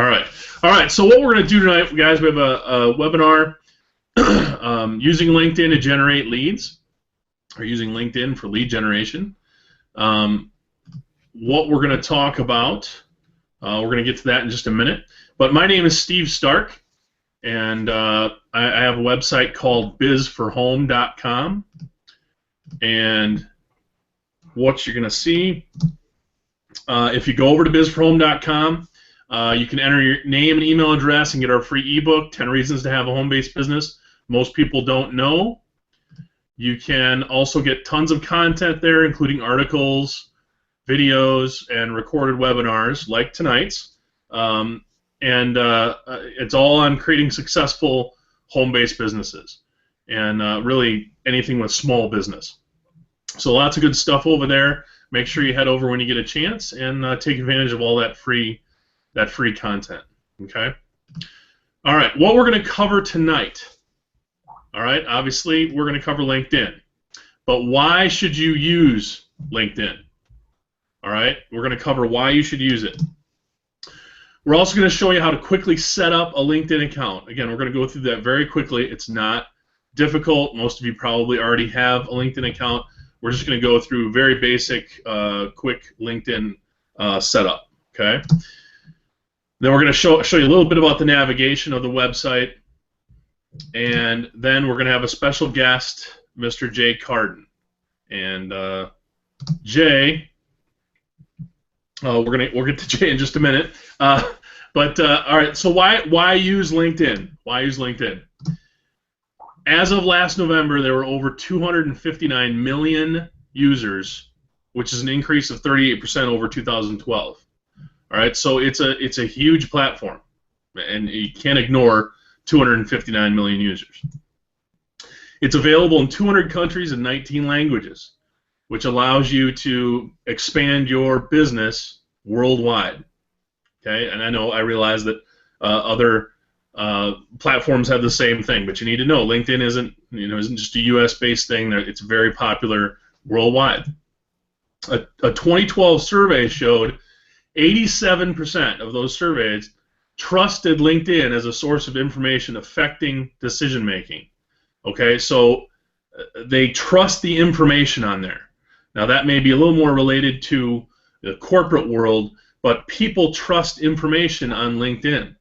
All right. All right. So what we're going to do tonight, guys, we have a webinar using LinkedIn to generate leads, or using LinkedIn for lead generation. What we're going to talk about, we're going to get to that in just a minute. But my name is Steve Stark, and I have a website called bizforhome.com. And what you're going to see, if you go over to bizforhome.com, you can enter your name and email address and get our free ebook, 10 Reasons to Have a Home-Based Business Most People Don't Know. You can also get tons of content there, including articles, videos, and recorded webinars like tonight's. It's all on creating successful home-based businesses and really anything with small business. So lots of good stuff over there. Make sure you head over when you get a chance and take advantage of all that free content. Okay. All right. What we're going to cover tonight. All right. Obviously, we're going to cover LinkedIn, but why should you use LinkedIn? All right. We're going to cover why you should use it. We're also going to show you how to quickly set up a LinkedIn account. Again, we're going to go through that very quickly. It's not difficult. Most of you probably already have a LinkedIn account. We're just going to go through very basic, quick LinkedIn setup. Okay. Then we're going to show you a little bit about the navigation of the website, and then we're going to have a special guest, Mr. Jay Carden. And Jay, we'll get to Jay in just a minute. All right. So why use LinkedIn? Why use LinkedIn? As of last November, there were over 259 million users, which is an increase of 38% over 2012. All right, so it's a huge platform, and you can't ignore 259 million users. It's available in 200 countries and 19 languages, which allows you to expand your business worldwide. Okay, and I realize that other platforms have the same thing, but you need to know LinkedIn isn't just a U.S.-based thing. It's very popular worldwide. A 2012 survey showed 87% of those surveys trusted LinkedIn as a source of information affecting decision making. Okay, so they trust the information on there. Now that may be a little more related to the corporate world, but people trust information on LinkedIn,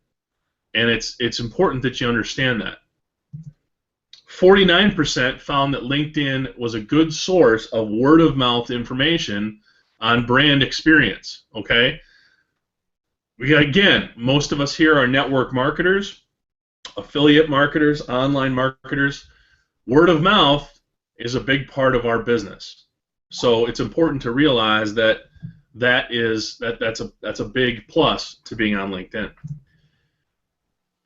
and it's important that you understand that. 49% found that LinkedIn was a good source of word-of-mouth information on brand experience. Okay. Again, most of us here are network marketers, affiliate marketers, online marketers. Word of mouth is a big part of our business. So it's important to realize that that's a big plus to being on LinkedIn.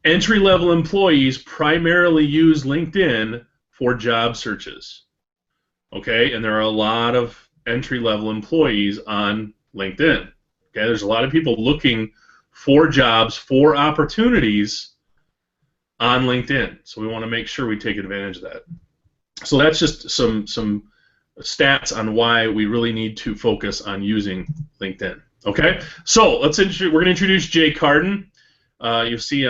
Entry-level employees primarily use LinkedIn for job searches. Okay, and there are a lot of entry-level employees on LinkedIn. Okay, there's a lot of people looking for jobs, for opportunities on LinkedIn. So we want to make sure we take advantage of that. So that's just some stats on why we really need to focus on using LinkedIn. Okay, so we're going to introduce Jay Carden. You see,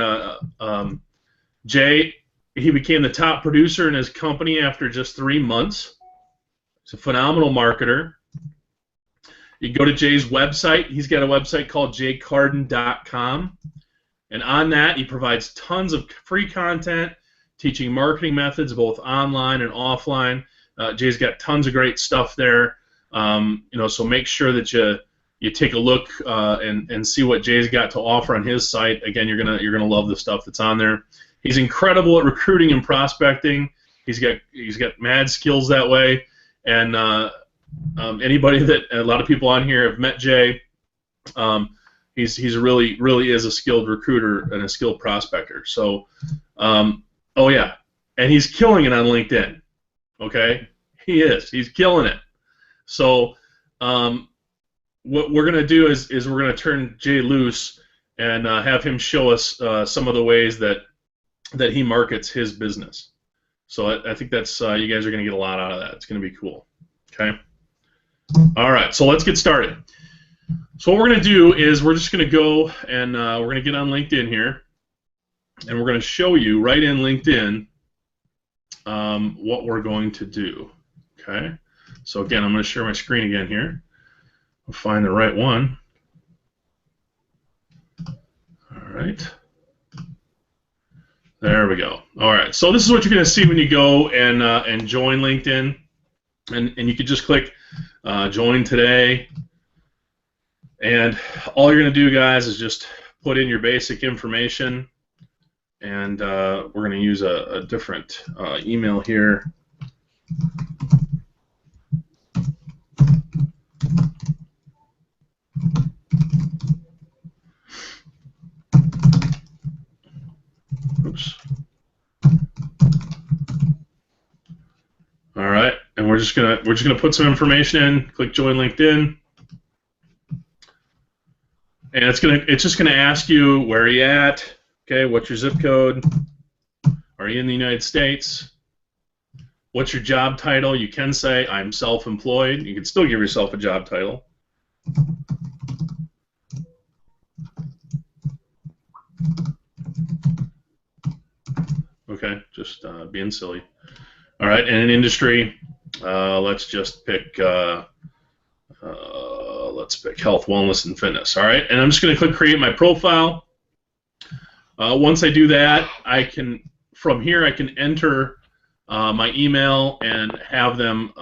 Jay, he became the top producer in his company after just 3 months. He's a phenomenal marketer. You can go to Jay's website. He's got a website called jaycarden.com. And on that, he provides tons of free content, teaching marketing methods both online and offline. Jay's got tons of great stuff there. So make sure that you take a look and see what Jay's got to offer on his site. Again, you're gonna love the stuff that's on there. He's incredible at recruiting and prospecting. He's got mad skills that way. And anybody that a lot of people on here have met Jay, he's really is a skilled recruiter and a skilled prospector. So, oh yeah, and he's killing it on LinkedIn. Okay, he's killing it. So, what we're gonna do is we're gonna turn Jay loose and have him show us some of the ways that he markets his business. So I think that's you guys are gonna get a lot out of that. It's gonna be cool. Okay. All right, so let's get started. So what we're going to do is we're just going to go and we're going to get on LinkedIn here, and we're going to show you right in LinkedIn what we're going to do. Okay. So again, I'm going to share my screen again here. We'll find the right one. All right. There we go. All right. So this is what you're going to see when you go and join LinkedIn, and you can just click join today, and all you're going to do, guys, is just put in your basic information, and we're going to use a different email here. Oops. All right, and we're just gonna put some information in. Click join LinkedIn, and it's just gonna ask you where are you at. Okay, what's your zip code? Are you in the United States? What's your job title? You can say I'm self-employed. You can still give yourself a job title. Okay, just being silly. All right, and in industry, let's just pick health, wellness, and fitness. All right, and I'm just going to click create my profile. Once I do that, from here I can enter my email and have them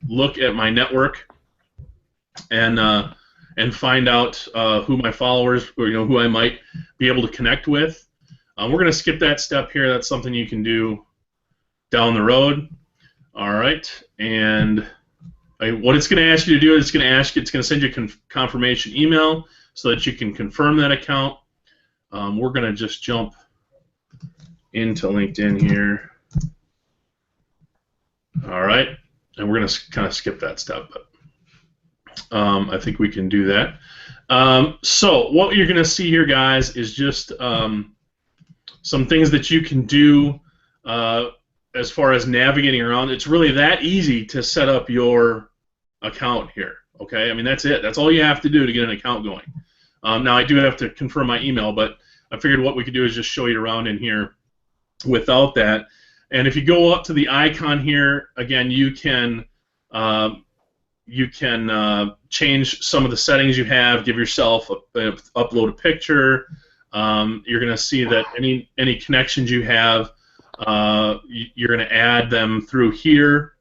look at my network and find out who my followers, or who I might be able to connect with. We're going to skip that step here. That's something you can do down the road. All right, and what it's going to ask you to do is it's going to send you a confirmation email so that you can confirm that account. We're going to just jump into LinkedIn here. All right, and we're going to kind of skip that step, but I think we can do that. So what you're going to see here, guys, is just some things that you can do as far as navigating around. It's really that easy to set up your account here. Okay, I mean that's it. That's all you have to do to get an account going. Now I do have to confirm my email, but I figured what we could do is just show you around in here without that. And if you go up to the icon here, again, you can change some of the settings you have. Give yourself upload a picture. You're going to see that any connections you have, you're going to add them through here.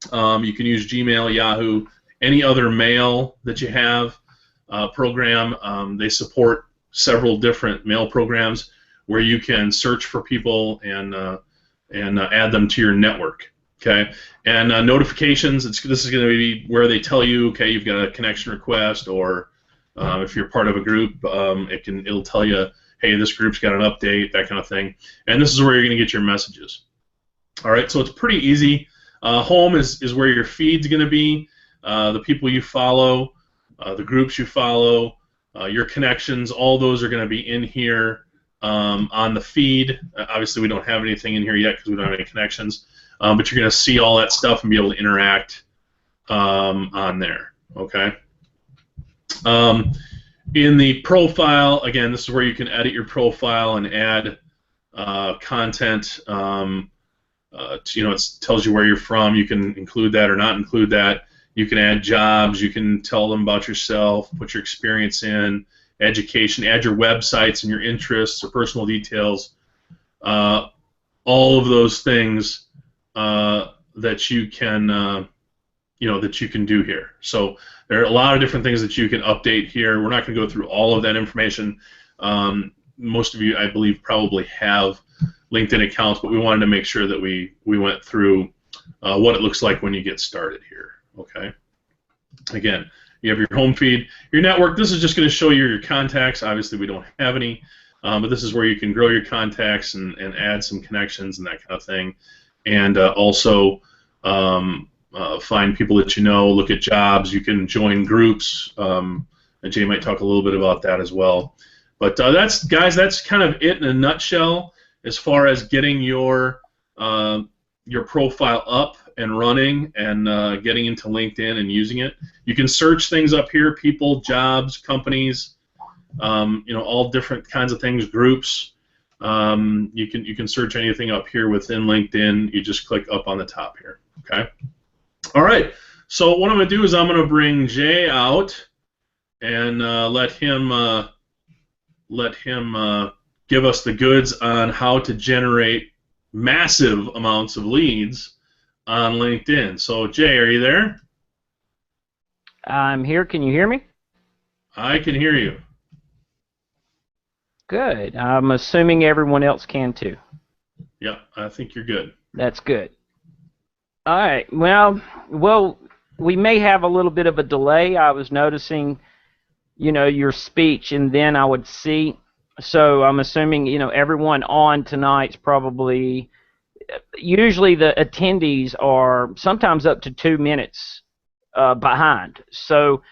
You can use Gmail, Yahoo, any other mail that you have program. They support several different mail programs where you can search for people and add them to your network. Okay, and notifications. This is going to be where they tell you, okay, you've got a connection request, or if you're part of a group, it'll tell you, hey, this group's got an update, that kind of thing. And this is where you're going to get your messages. All right, so it's pretty easy. Home is where your feed's going to be, the people you follow, the groups you follow, your connections. All those are going to be in here on the feed. Obviously, we don't have anything in here yet because we don't have any connections. But you're going to see all that stuff and be able to interact on there. Okay. In the profile, again, this is where you can edit your profile and add content. It tells you where you're from. You can include that or not include that. You can add jobs. You can tell them about yourself, put your experience in, education, add your websites and your interests or personal details. All of those things that you can do here. So there are a lot of different things that you can update here. We're not going to go through all of that information. Most of you, I believe, probably have LinkedIn accounts, but we wanted to make sure that we went through what it looks like when you get started here. Okay. Again, you have your home feed, your network. This is just going to show you your contacts. Obviously, we don't have any, but this is where you can grow your contacts and add some connections and that kind of thing. And also find people that you know, look at jobs. You can join groups. And Jay might talk a little bit about that as well. But that's kind of it in a nutshell as far as getting your your profile up and running and getting into LinkedIn and using it. You can search things up here: people, jobs, companies, all different kinds of things, groups. You can search anything up here within LinkedIn. You just click up on the top here. Okay. All right. So what I'm going to do is I'm going to bring Jay out and let him give us the goods on how to generate massive amounts of leads on LinkedIn. So Jay, are you there? I'm here. Can you hear me? I can hear you. Good. I'm assuming everyone else can too. Yeah, I think you're good. That's good. All right. Well, we may have a little bit of a delay. I was noticing, your speech, and then I would see. So I'm assuming, everyone on tonight's probably. Usually the attendees are sometimes up to 2 minutes behind. So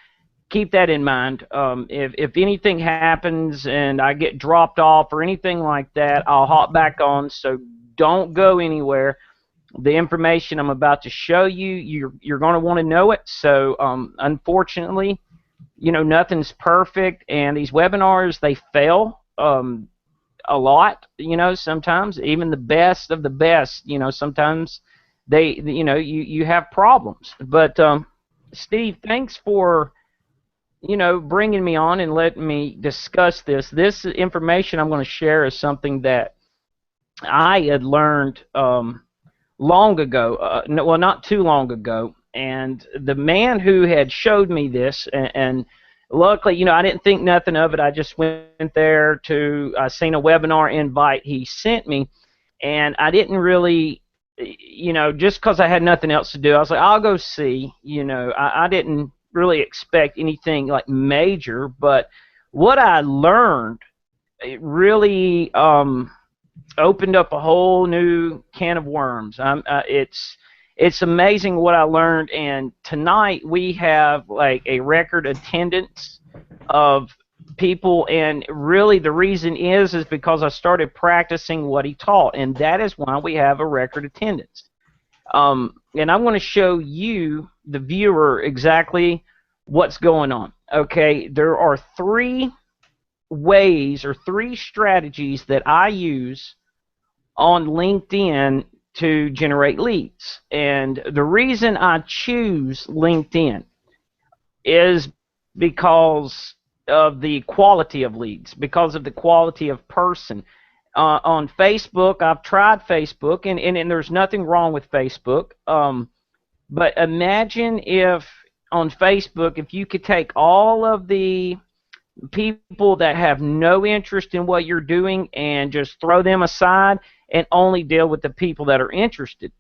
keep that in mind. If anything happens and I get dropped off or anything like that, I'll hop back on. So don't go anywhere. The information I'm about to show you, you're going to want to know it. So unfortunately, nothing's perfect, and these webinars, they fail a lot. Sometimes even the best of the best. Sometimes you have problems. But Steve, thanks for bringing me on and letting me discuss this. This information I'm going to share is something that I had learned long ago. Well, not too long ago. And the man who had showed me this, and luckily, I didn't think nothing of it. I just went there I seen a webinar invite he sent me, and I didn't really, just because I had nothing else to do, I was like, I'll go see. I didn't really expect anything like major, but what I learned, it really opened up a whole new can of worms. It's amazing what I learned, and tonight we have like a record attendance of people, and really the reason is because I started practicing what he taught, and that is why we have a record attendance. And I'm going to show you, the viewer, exactly what's going on. Okay, there are 3 ways or 3 strategies that I use on LinkedIn to generate leads. And the reason I choose LinkedIn is because of the quality of leads, because of the quality of person. On Facebook, I've tried Facebook, and there's nothing wrong with Facebook. But imagine if on Facebook, if you could take all of the people that have no interest in what you're doing and just throw them aside and only deal with the people that are interested,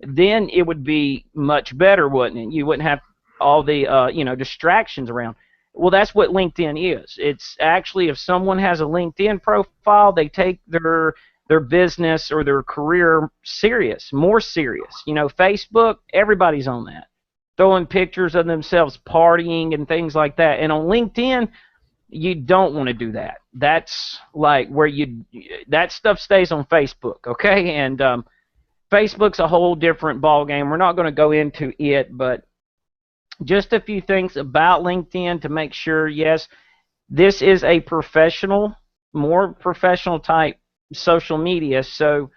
then it would be much better, wouldn't it? You wouldn't have all the distractions around. Well, that's what LinkedIn is. It's actually, if someone has a LinkedIn profile, they take their business or their career more serious. Facebook, everybody's on that, throwing pictures of themselves partying and things like that. And on LinkedIn, you don't want to do that. That's like where that stuff stays on Facebook, okay? And Facebook's a whole different ball game. We're not going to go into it, but just a few things about LinkedIn to make sure, yes, this is a more professional type social media, so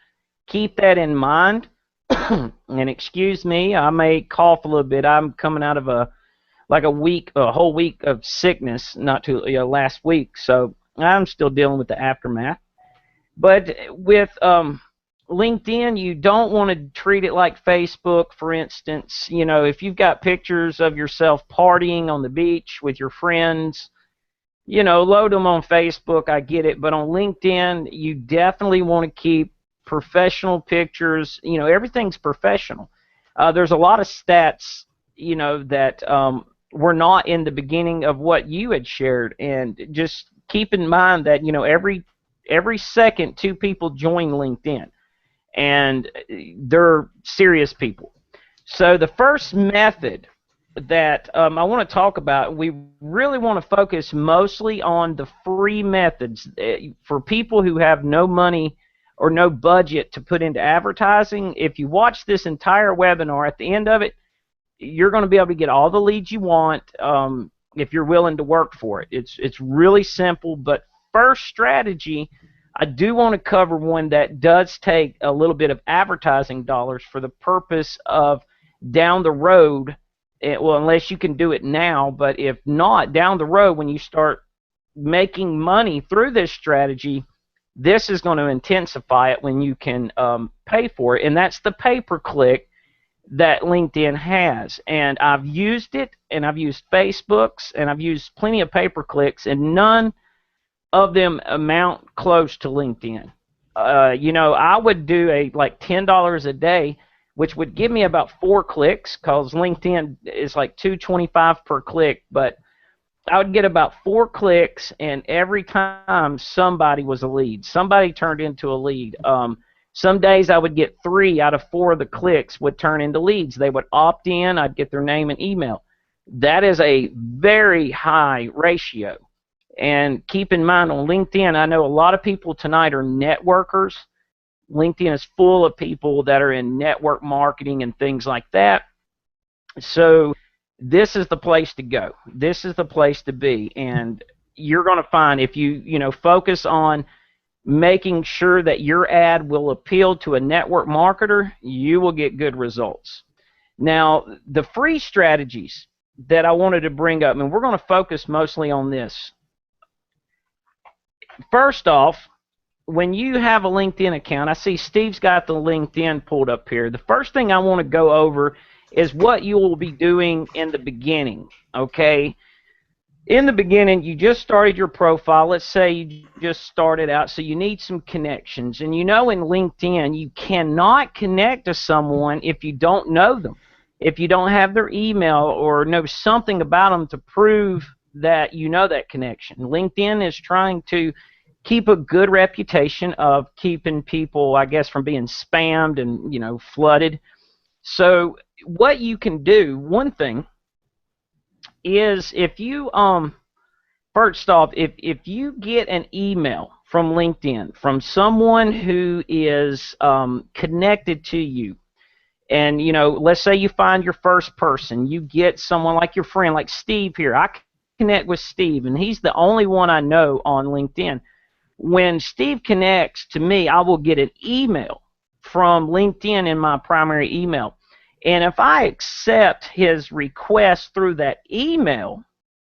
keep that in mind. And excuse me, I may cough a little bit. I'm coming out of a whole week of sickness, not too last week, so I'm still dealing with the aftermath. But with LinkedIn, you don't want to treat it like Facebook, for instance. If you've got pictures of yourself partying on the beach with your friends, load them on Facebook, I get it. But on LinkedIn, you definitely want to keep professional pictures. Everything's professional. There's a lot of stats, that were not in the beginning of what you had shared. And just keep in mind that, every second 2 people join LinkedIn, and they're serious people. So the first method that I want to talk about, we really want to focus mostly on the free methods for people who have no money or no budget to put into advertising, if you watch this entire webinar, at the end of it, you're going to be able to get all the leads you want if you're willing to work for it. It's really simple, but first strategy, I do want to cover one that does take a little bit of advertising dollars for the purpose of down the road, well, unless you can do it now, but if not, down the road when you start making money through this strategy, this is going to intensify it when you can pay for it, and that's the pay-per-click that LinkedIn has. And I've used it, and I've used Facebook's, and I've used plenty of pay-per-clicks, and none of them amount close to LinkedIn. I would do like $10 a day, which would give me about 4 clicks, because LinkedIn is like $2.25 per click, but I would get about 4 clicks, and every time somebody was a lead. Somebody turned into a lead. Some days I would get 3 out of 4 of the clicks would turn into leads. They would opt in. I'd get their name and email. That is a very high ratio. And keep in mind, on LinkedIn, I know a lot of people tonight are networkers. LinkedIn is full of people that are in network marketing and things like that. So this is the place to go. This is the place to be. And you're going to find, if you focus on making sure that your ad will appeal to a network marketer, you will get good results. Now, the free strategies that I wanted to bring up, and we're going to focus mostly on this. First off, when you have a LinkedIn account, I see Steve's got the LinkedIn pulled up here. The first thing I want to go over is what you will be doing in the beginning, okay? In the beginning, you just started your profile. Let's say you just started out, so you need some connections. And in LinkedIn, you cannot connect to someone if you don't know them, if you don't have their email or know something about them to prove that you know that connection. LinkedIn is trying to keep a good reputation of keeping people, I guess, from being spammed and, flooded. So what you can do, one thing, is if you first off, if you get an email from LinkedIn from someone who is connected to you, and let's say you find your first person, you get someone like your friend, like Steve here. I connect with Steve, and he's the only one I know on LinkedIn. When Steve connects to me, I will get an email from LinkedIn in my primary email. And if I accept his request through that email,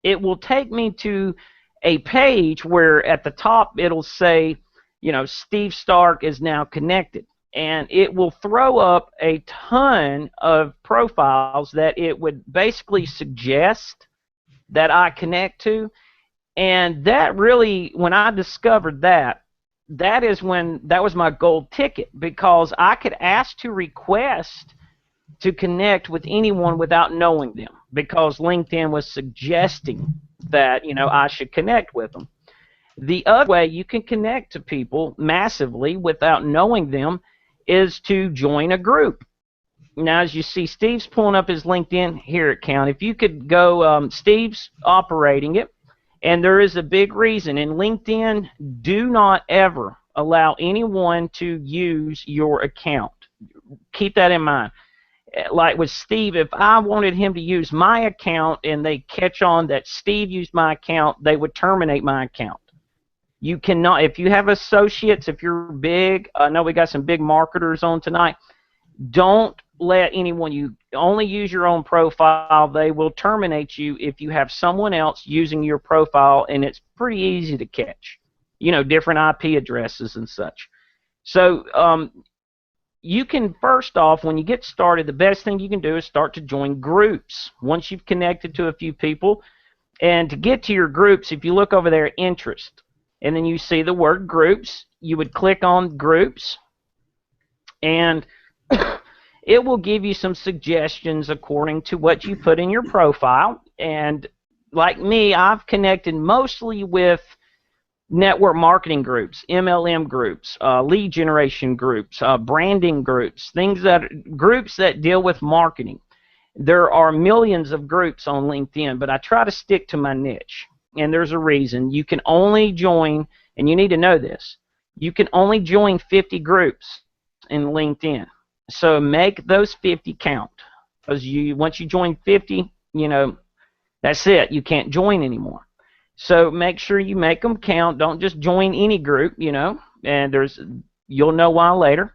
it will take me to a page where at the top it'll say, Steve Stark is now connected. And it will throw up a ton of profiles that it would basically suggest that I connect to. And that really, when I discovered that was my gold ticket, because I could ask to request to connect with anyone without knowing them, because LinkedIn was suggesting that I should connect with them. The other way you can connect to people massively without knowing them is to join a group. Now, as you see, Steve's pulling up his LinkedIn here account. If you could go, Steve's operating it, and there is a big reason. In LinkedIn, do not ever allow anyone to use your account. Keep that in mind. Like with Steve, if I wanted him to use my account and they catch on that Steve used my account, they would terminate my account. You cannot, if you have associates, if you're big, I know we got some big marketers on tonight, don't let anyone, you only use your own profile. They will terminate you if you have someone else using your profile, and it's pretty easy to catch, different IP addresses and such. So you can, first off, when you get started, the best thing you can do is start to join groups once you've connected to a few people. And to get to your groups, if you look over there, interest, and then you see the word groups, you would click on groups, and it will give you some suggestions according to what you put in your profile. And like me, I've connected mostly with network marketing groups, MLM groups, lead generation groups, branding groups, groups that deal with marketing. There are millions of groups on LinkedIn, but I try to stick to my niche. And there's a reason. You can only join, and you need to know this, You can only join 50 groups in LinkedIn. So make those 50 count. Because once you join 50, that's it. You can't join anymore. So make sure you make them count. Don't just join any group, and you'll know why later.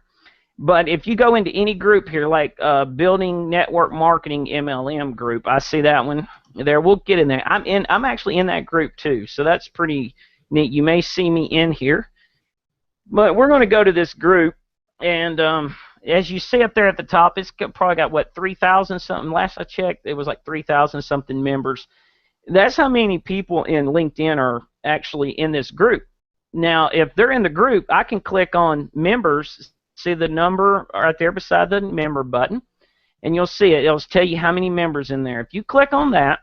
But if you go into any group here, like Building Network Marketing MLM group, I see that one there. We'll get in there. I'm actually in that group too, so that's pretty neat. You may see me in here, but we're going to go to this group, and as you see up there at the top, it's probably got what 3,000 something. Last I checked, it was like 3,000 something members. That's how many people in LinkedIn are actually in this group. Now, if they're in the group, I can click on members. See the number right there beside the member button, and you'll see it. It'll tell you how many members in there. If you click on that,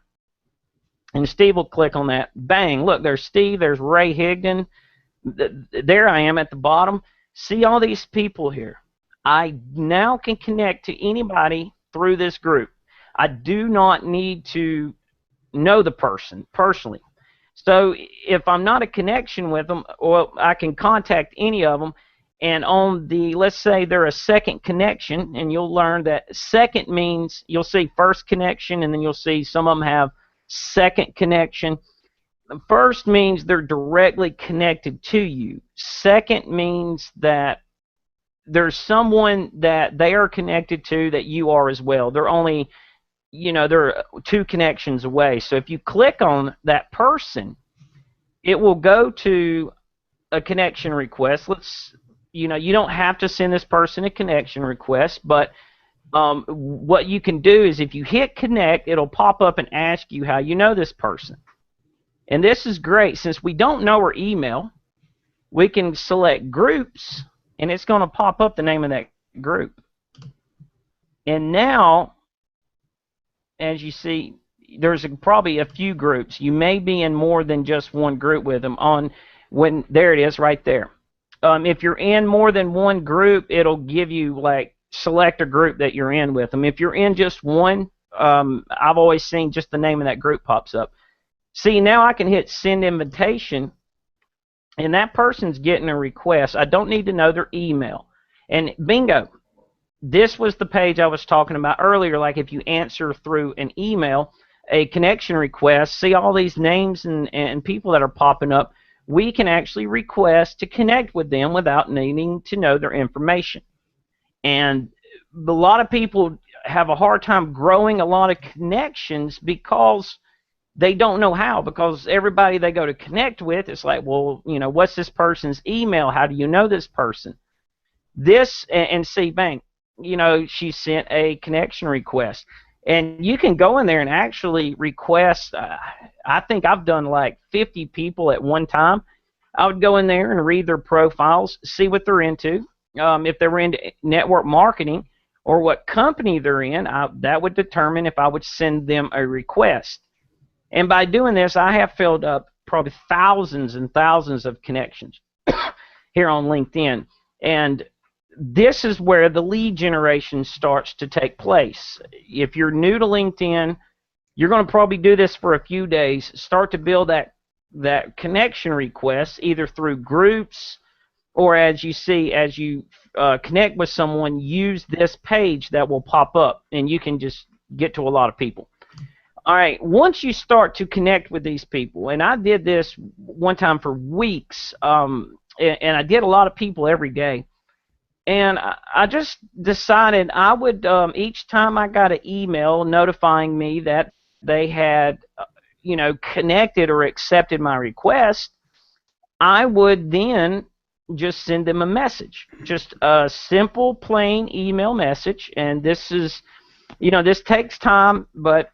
and Steve will click on that, bang, look, there's Steve, there's Ray Higdon. There I am at the bottom. See all these people here. I now can connect to anybody through this group. I do not need to know the person personally. So if I'm not a connection with them, or I can contact any of them, and on let's say they're a second connection, and you'll learn that second means you'll see first connection, and then you'll see some of them have second connection. First means they're directly connected to you. Second means that there's someone that they are connected to that you are as well. They're only, they're 2 connections away. So if you click on that person, it will go to a connection request. You don't have to send this person a connection request, but what you can do is if you hit connect, it'll pop up and ask you how you know this person. And this is great. Since we don't know her email, we can select groups, and it's going to pop up the name of that group. And now, as you see, there's probably a few groups. You may be in more than just one group with them. There it is right there. If you're in more than one group, it'll give you select a group that you're in with them. If you're in just one, I've always seen just the name of that group pops up. See, now I can hit send invitation, and that person's getting a request. I don't need to know their email. And bingo, this was the page I was talking about earlier. Like if you answer through an email, a connection request, see all these names and people that are popping up, we can actually request to connect with them without needing to know their information. And a lot of people have a hard time growing a lot of connections because they don't know how, because everybody they go to connect with, it's like, well, what's this person's email? How do you know this person? And see, bang, she sent a connection request. And you can go in there and actually request, I think I've done like 50 people at one time. I would go in there and read their profiles, see what they're into. If they were into network marketing or what company they're in, that would determine if I would send them a request. And by doing this, I have filled up probably thousands and thousands of connections here on LinkedIn. And this is where the lead generation starts to take place. If you're new to LinkedIn, you're going to probably do this for a few days. Start to build that connection request either through groups or as you connect with someone, use this page that will pop up, and you can just get to a lot of people. All right, once you start to connect with these people, and I did this one time for weeks, and I did a lot of people every day, and I just decided I would, each time I got an email notifying me that they had, connected or accepted my request, I would then just send them a message, just a simple, plain email message, and this is, this takes time, but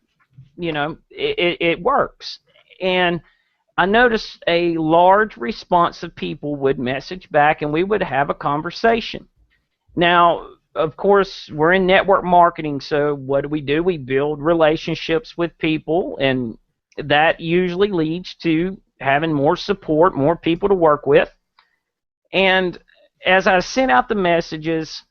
it works. And I noticed a large response of people would message back, and we would have a conversation. Now, of course, we're in network marketing, so what do? We build relationships with people, and that usually leads to having more support, more people to work with. And as I sent out the messages,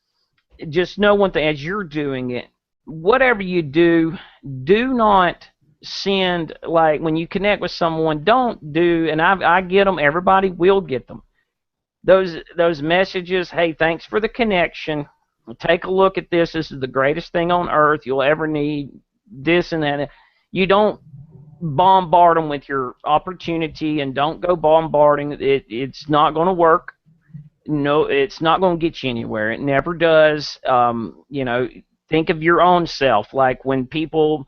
just know one thing, as you're doing it, whatever you do, do not send, like when you connect with someone, don't do, and I get them, everybody will get them. those messages. Hey, thanks for the connection. Take a look at this. This is the greatest thing on earth you'll ever need. This and that. You don't bombard them with your opportunity, and don't go bombarding. It's not going to work. No, it's not going to get you anywhere. It never does. Think of your own self. Like when people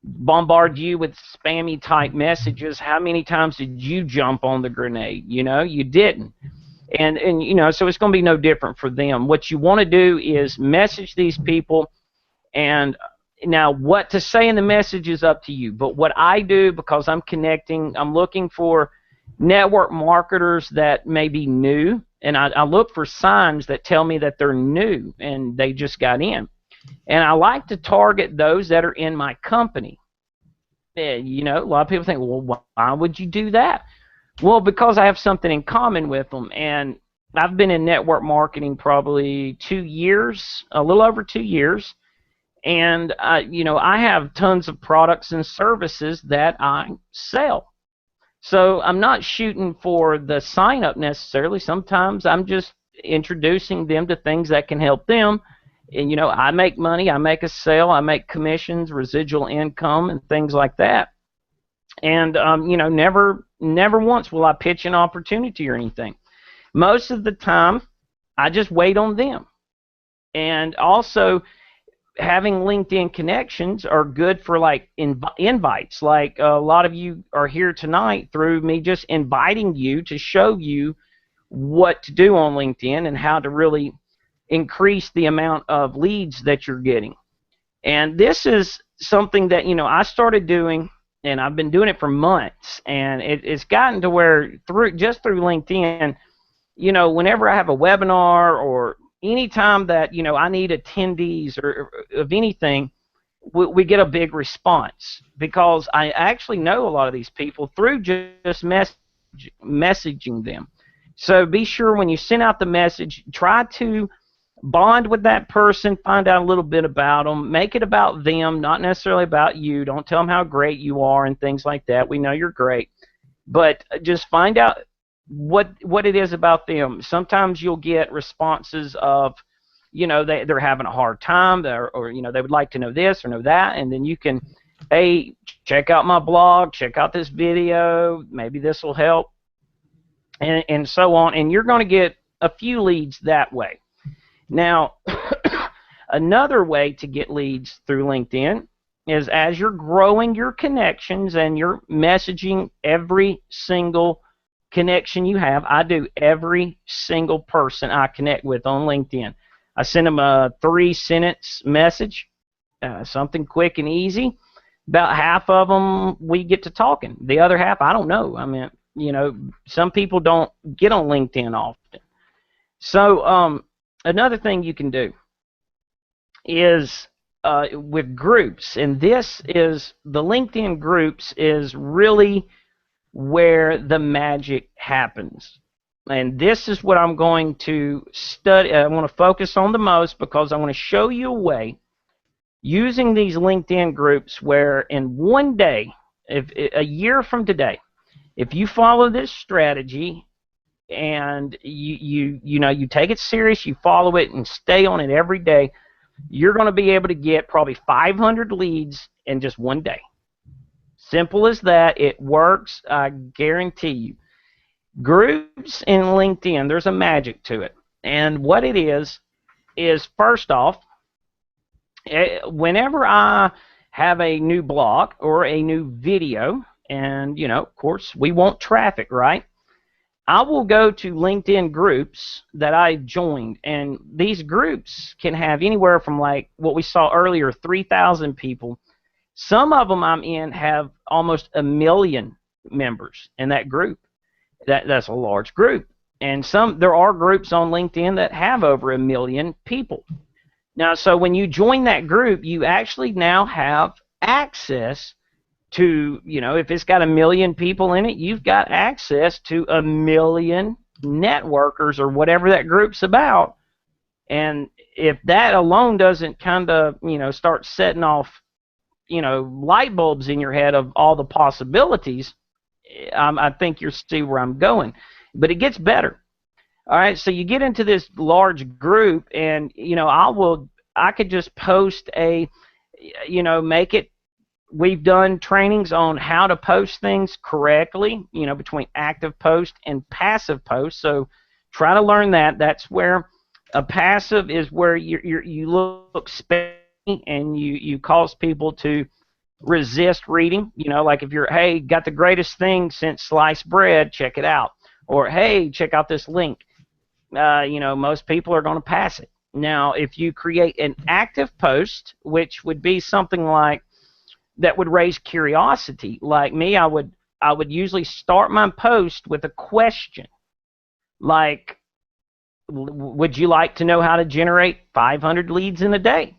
bombard you with spammy type messages, how many times did you jump on the grenade? You didn't. And so it's going to be no different for them. What you want to do is message these people, and now what to say in the message is up to you. But what I do, because I'm connecting, I'm looking for network marketers that may be new, and I look for signs that tell me that they're new and they just got in. And I like to target those that are in my company. A lot of people think, well, why would you do that? Well, because I have something in common with them. And I've been in network marketing probably 2 years, a little over 2 years. And, I have tons of products and services that I sell. So I'm not shooting for the sign up necessarily. Sometimes I'm just introducing them to things that can help them. And, I make money, I make a sale, I make commissions, residual income, and things like that. And, never once will I pitch an opportunity or anything. Most of the time, I just wait on them. And also, having LinkedIn connections are good for like invites. Like a lot of you are here tonight through me just inviting you to show you what to do on LinkedIn and how to really increase the amount of leads that you're getting. And this is something that I started doing, and I've been doing it for months, and it's gotten to where through LinkedIn, whenever I have a webinar or anytime that I need attendees or of anything, we get a big response, because I actually know a lot of these people through just messaging them. So be sure when you send out the message, try to bond with that person, find out a little bit about them, make it about them, not necessarily about you. Don't tell them how great you are and things like that. We know you're great, but just find out what it is about them. Sometimes you'll get responses of, they're having a hard time, or they would like to know this or know that, and then you can, hey, check out my blog, check out this video, maybe this will help, and so on, and you're going to get a few leads that way. Now, another way to get leads through LinkedIn is as you're growing your connections and you're messaging every single connection you have. I do every single person I connect with on LinkedIn. I send them a 3-sentence message, something quick and easy. About half of them we get to talking. The other half, I don't know. I mean, some people don't get on LinkedIn often. So another thing you can do is with groups, and this is the LinkedIn groups is really where the magic happens. And this is what I'm going to study. I want to focus on the most, because I want to show you a way using these LinkedIn groups where in one day, if a year from today, if you follow this strategy and you take it serious, you follow it and stay on it every day, you're going to be able to get probably 500 leads in just one day. Simple as that. It works, I guarantee you. Groups in LinkedIn, there's a magic to it. And what it is first off, whenever I have a new blog or a new video, and, of course, we want traffic, right? I will go to LinkedIn groups that I joined, and these groups can have anywhere from, like what we saw earlier, 3,000 people. Some of them I'm in have almost 1 million members in that group. That's a large group. And there are groups on LinkedIn that have over 1 million people. Now, so when you join that group, you actually now have access to, if it's got 1 million people in it, you've got access to 1 million networkers or whatever that group's about. And if that alone doesn't kind of, start setting off, light bulbs in your head of all the possibilities, I think you'll see where I'm going. But it gets better. All right, so you get into this large group, and I could just post make it. We've done trainings on how to post things correctly, between active post and passive post. So try to learn that. That's where a passive is where you look spammy and you cause people to resist reading. Like if you're, hey, got the greatest thing since sliced bread, check it out. Or, hey, check out this link. Most people are going to pass it. Now, if you create an active post, which would be something like that would raise curiosity, like me, I would usually start my post with a question, like, would you like to know how to generate 500 leads in a day?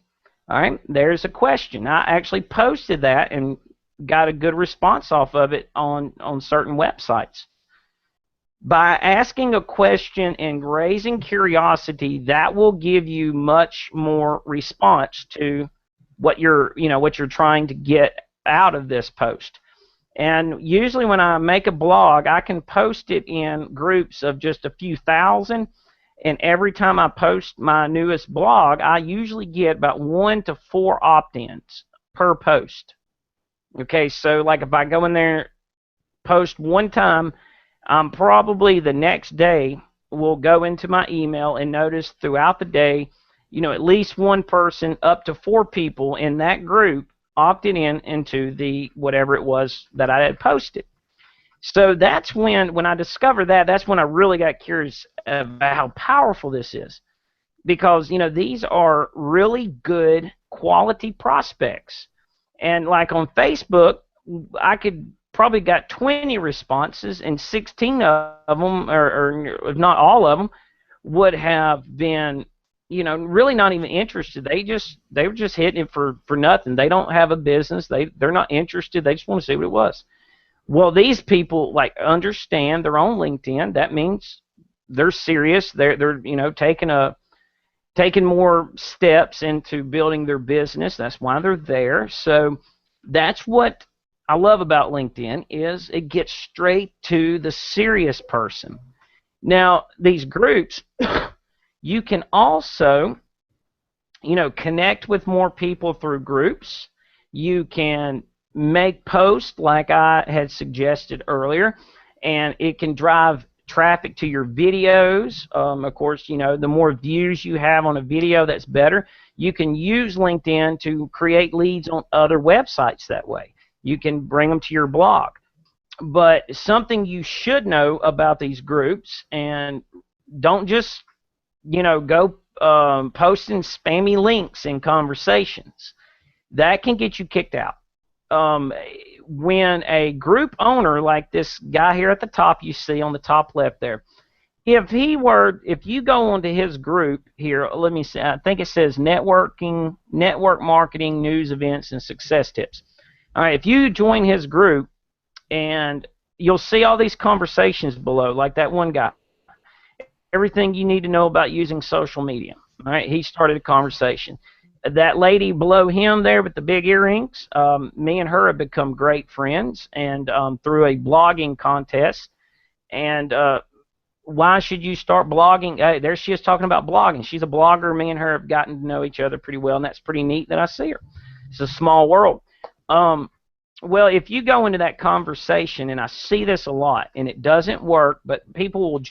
All right, there's a question. I actually posted that and got a good response off of it on certain websites. By asking a question and raising curiosity, that will give you much more response to what you're trying to get out of this post. And usually when I make a blog, I can post it in groups of just a few thousand, and every time I post my newest blog, I usually get about 1 to 4 opt-ins per post. Okay, so like if I go in there, post one time, probably the next day will go into my email and notice throughout the day, at least one person up to 4 people in that group opted into the whatever it was that I had posted. So that's when I discovered that's when I really got curious about how powerful this is, because these are really good quality prospects. And like on Facebook, I could probably got 20 responses, and 16 of them, or if not all of them, would have been, really not even interested. They were just hitting it for nothing. They don't have a business. They're not interested. They just want to see what it was. Well, these people understand their own LinkedIn. That means they're serious. They're taking more steps into building their business. That's why they're there. So that's what I love about LinkedIn, is it gets straight to the serious person. Now, these groups, you can also, connect with more people through groups. You can make posts like I had suggested earlier, and it can drive traffic to your videos. Of course, the more views you have on a video, that's better. You can use LinkedIn to create leads on other websites that way. You can bring them to your blog. But something you should know about these groups, and don't just, go posting spammy links in conversations. That can get you kicked out. When a group owner, like this guy here at the top, you see on the top left there, if you go onto his group here, let me see, I think it says network marketing, news, events, and success tips. All right, if you join his group, and you'll see all these conversations below, like that one guy, everything you need to know about using social media. All right, he started a conversation. That lady below him there with the big earrings, me and her have become great friends, and through a blogging contest. And why should you start blogging? There she is talking about blogging. She's a blogger. Me and her have gotten to know each other pretty well, and that's pretty neat that I see her. It's a small world. Well, if you go into that conversation, and I see this a lot, and it doesn't work, but people will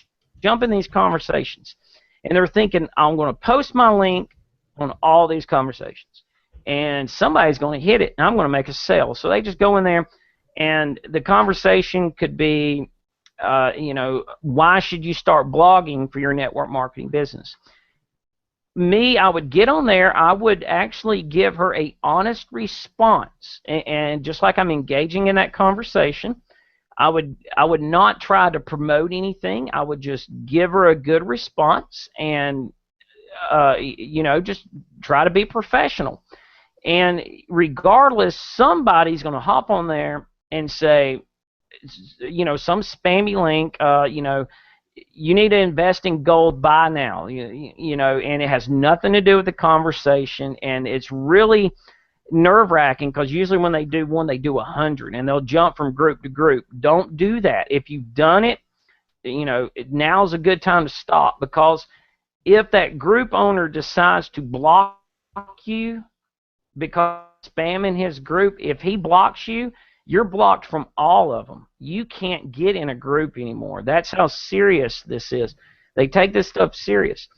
jump in these conversations, and they're thinking, I'm going to post my link on all these conversations, and somebody's going to hit it, and I'm going to make a sale. So they just go in there, and the conversation could be, why should you start blogging for your network marketing business? Me, I would get on there. I would actually give her a honest response, and just like I'm engaging in that conversation, I would not try to promote anything. I would just give her a good response, and just try to be professional. And regardless, somebody's going to hop on there and say, some spammy link, you need to invest in gold, buy now, and it has nothing to do with the conversation, and it's really nerve-wracking, because usually when they do one, they do 100, and they'll jump from group to group. Don't do that. If you've done it, now's a good time to stop, because if that group owner decides to block you because spamming his group, if he blocks you, you're blocked from all of them. You can't get in a group anymore. That's how serious this is. They take this stuff serious.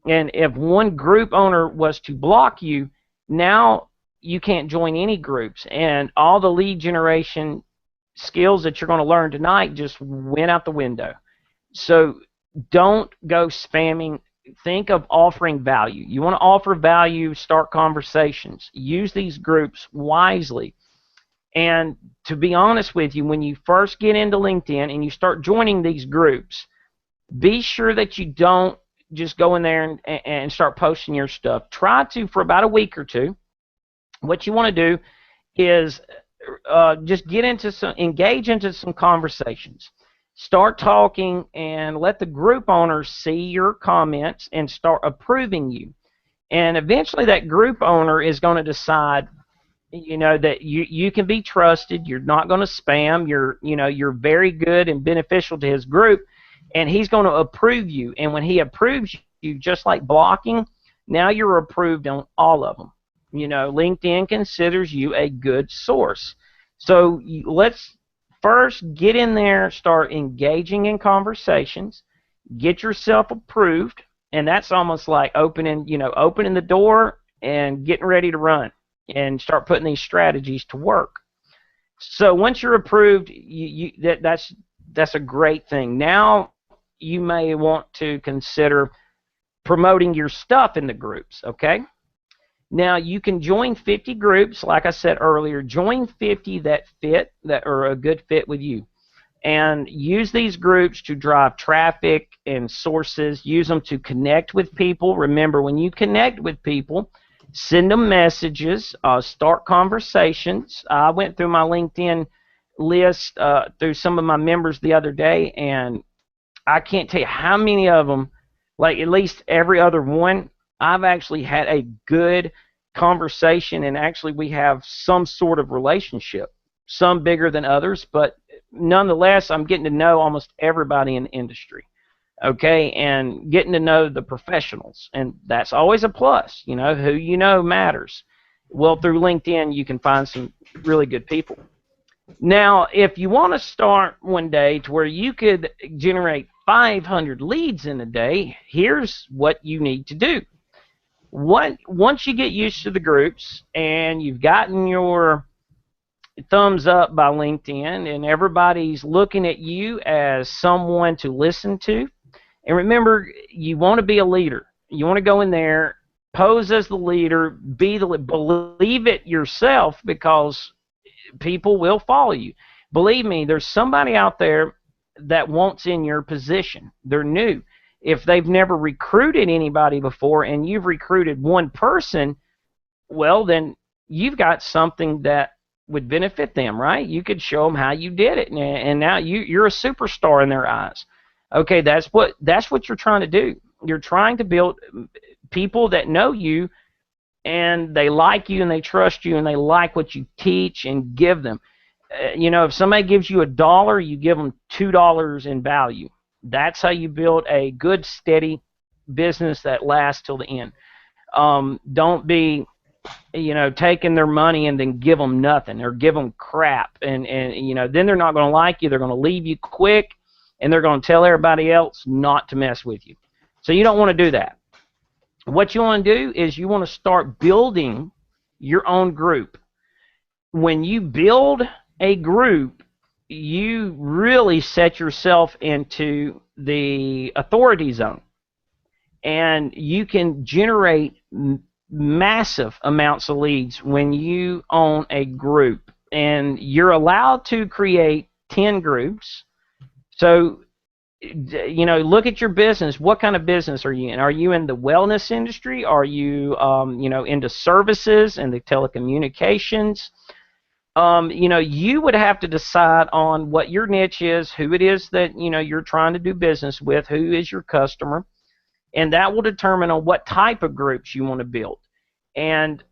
And if one group owner was to block you, now you can't join any groups, and all the lead generation skills that you're going to learn tonight just went out the window. So don't go spamming. Think of offering value. You want to offer value, start conversations. Use these groups wisely. And to be honest with you, when you first get into LinkedIn and you start joining these groups, be sure that you don't just go in there and start posting your stuff. Try to, for about a week or two, what you want to do is just engage into some conversations. Start talking and let the group owner see your comments and start approving you. And eventually that group owner is going to decide, that you can be trusted. You're not going to spam. You're very good and beneficial to his group, and he's going to approve you. And when he approves you, just like blocking, now you're approved on all of them. LinkedIn considers you a good source. So let's first get in there, start engaging in conversations, get yourself approved, and that's almost like opening the door and getting ready to run and start putting these strategies to work. So once you're approved, that's a great thing. Now you may want to consider promoting your stuff in the groups, okay? Now you can join 50 groups, like I said earlier. Join 50 that are a good fit with you, and use these groups to drive traffic and sources. Use them to connect with people. Remember, when you connect with people, send them messages, start conversations. I went through my LinkedIn list through some of my members the other day, and I can't tell you how many of them, like at least every other one, I've actually had a good conversation, and actually we have some sort of relationship, some bigger than others, but nonetheless, I'm getting to know almost everybody in the industry, okay, and getting to know the professionals, and that's always a plus. Who matters. Well, through LinkedIn, you can find some really good people. Now, if you want to start one day to where you could generate 500 leads in a day, here's what you need to do. Once you get used to the groups and you've gotten your thumbs up by LinkedIn and everybody's looking at you as someone to listen to, and remember, you want to be a leader. You want to go in there, pose as the leader, believe it yourself, because people will follow you. Believe me, there's somebody out there that wants in your position. They're new. If they've never recruited anybody before and you've recruited one person, well, then you've got something that would benefit them, right? You could show them how you did it, and now you're a superstar in their eyes. Okay, that's what you're trying to do. You're trying to build people that know you, and they like you, and they trust you, and they like what you teach and give them. If somebody gives you $1, you give them $2 in value. That's how you build a good, steady business that lasts till the end. Don't be, taking their money and then give them nothing, or give them crap, and then they're not going to like you. They're going to leave you quick, and they're going to tell everybody else not to mess with you. So you don't want to do that. What you want to do is you want to start building your own group. When you build a group, you really set yourself into the authority zone, and you can generate massive amounts of leads when you own a group. And you're allowed to create 10 groups. So look at your business. What kind of business are you in? Are you in the wellness industry? Are you into services and the telecommunications? You would have to decide on what your niche is, who it is that you're trying to do business with, who is your customer, and that will determine on what type of groups you want to build. And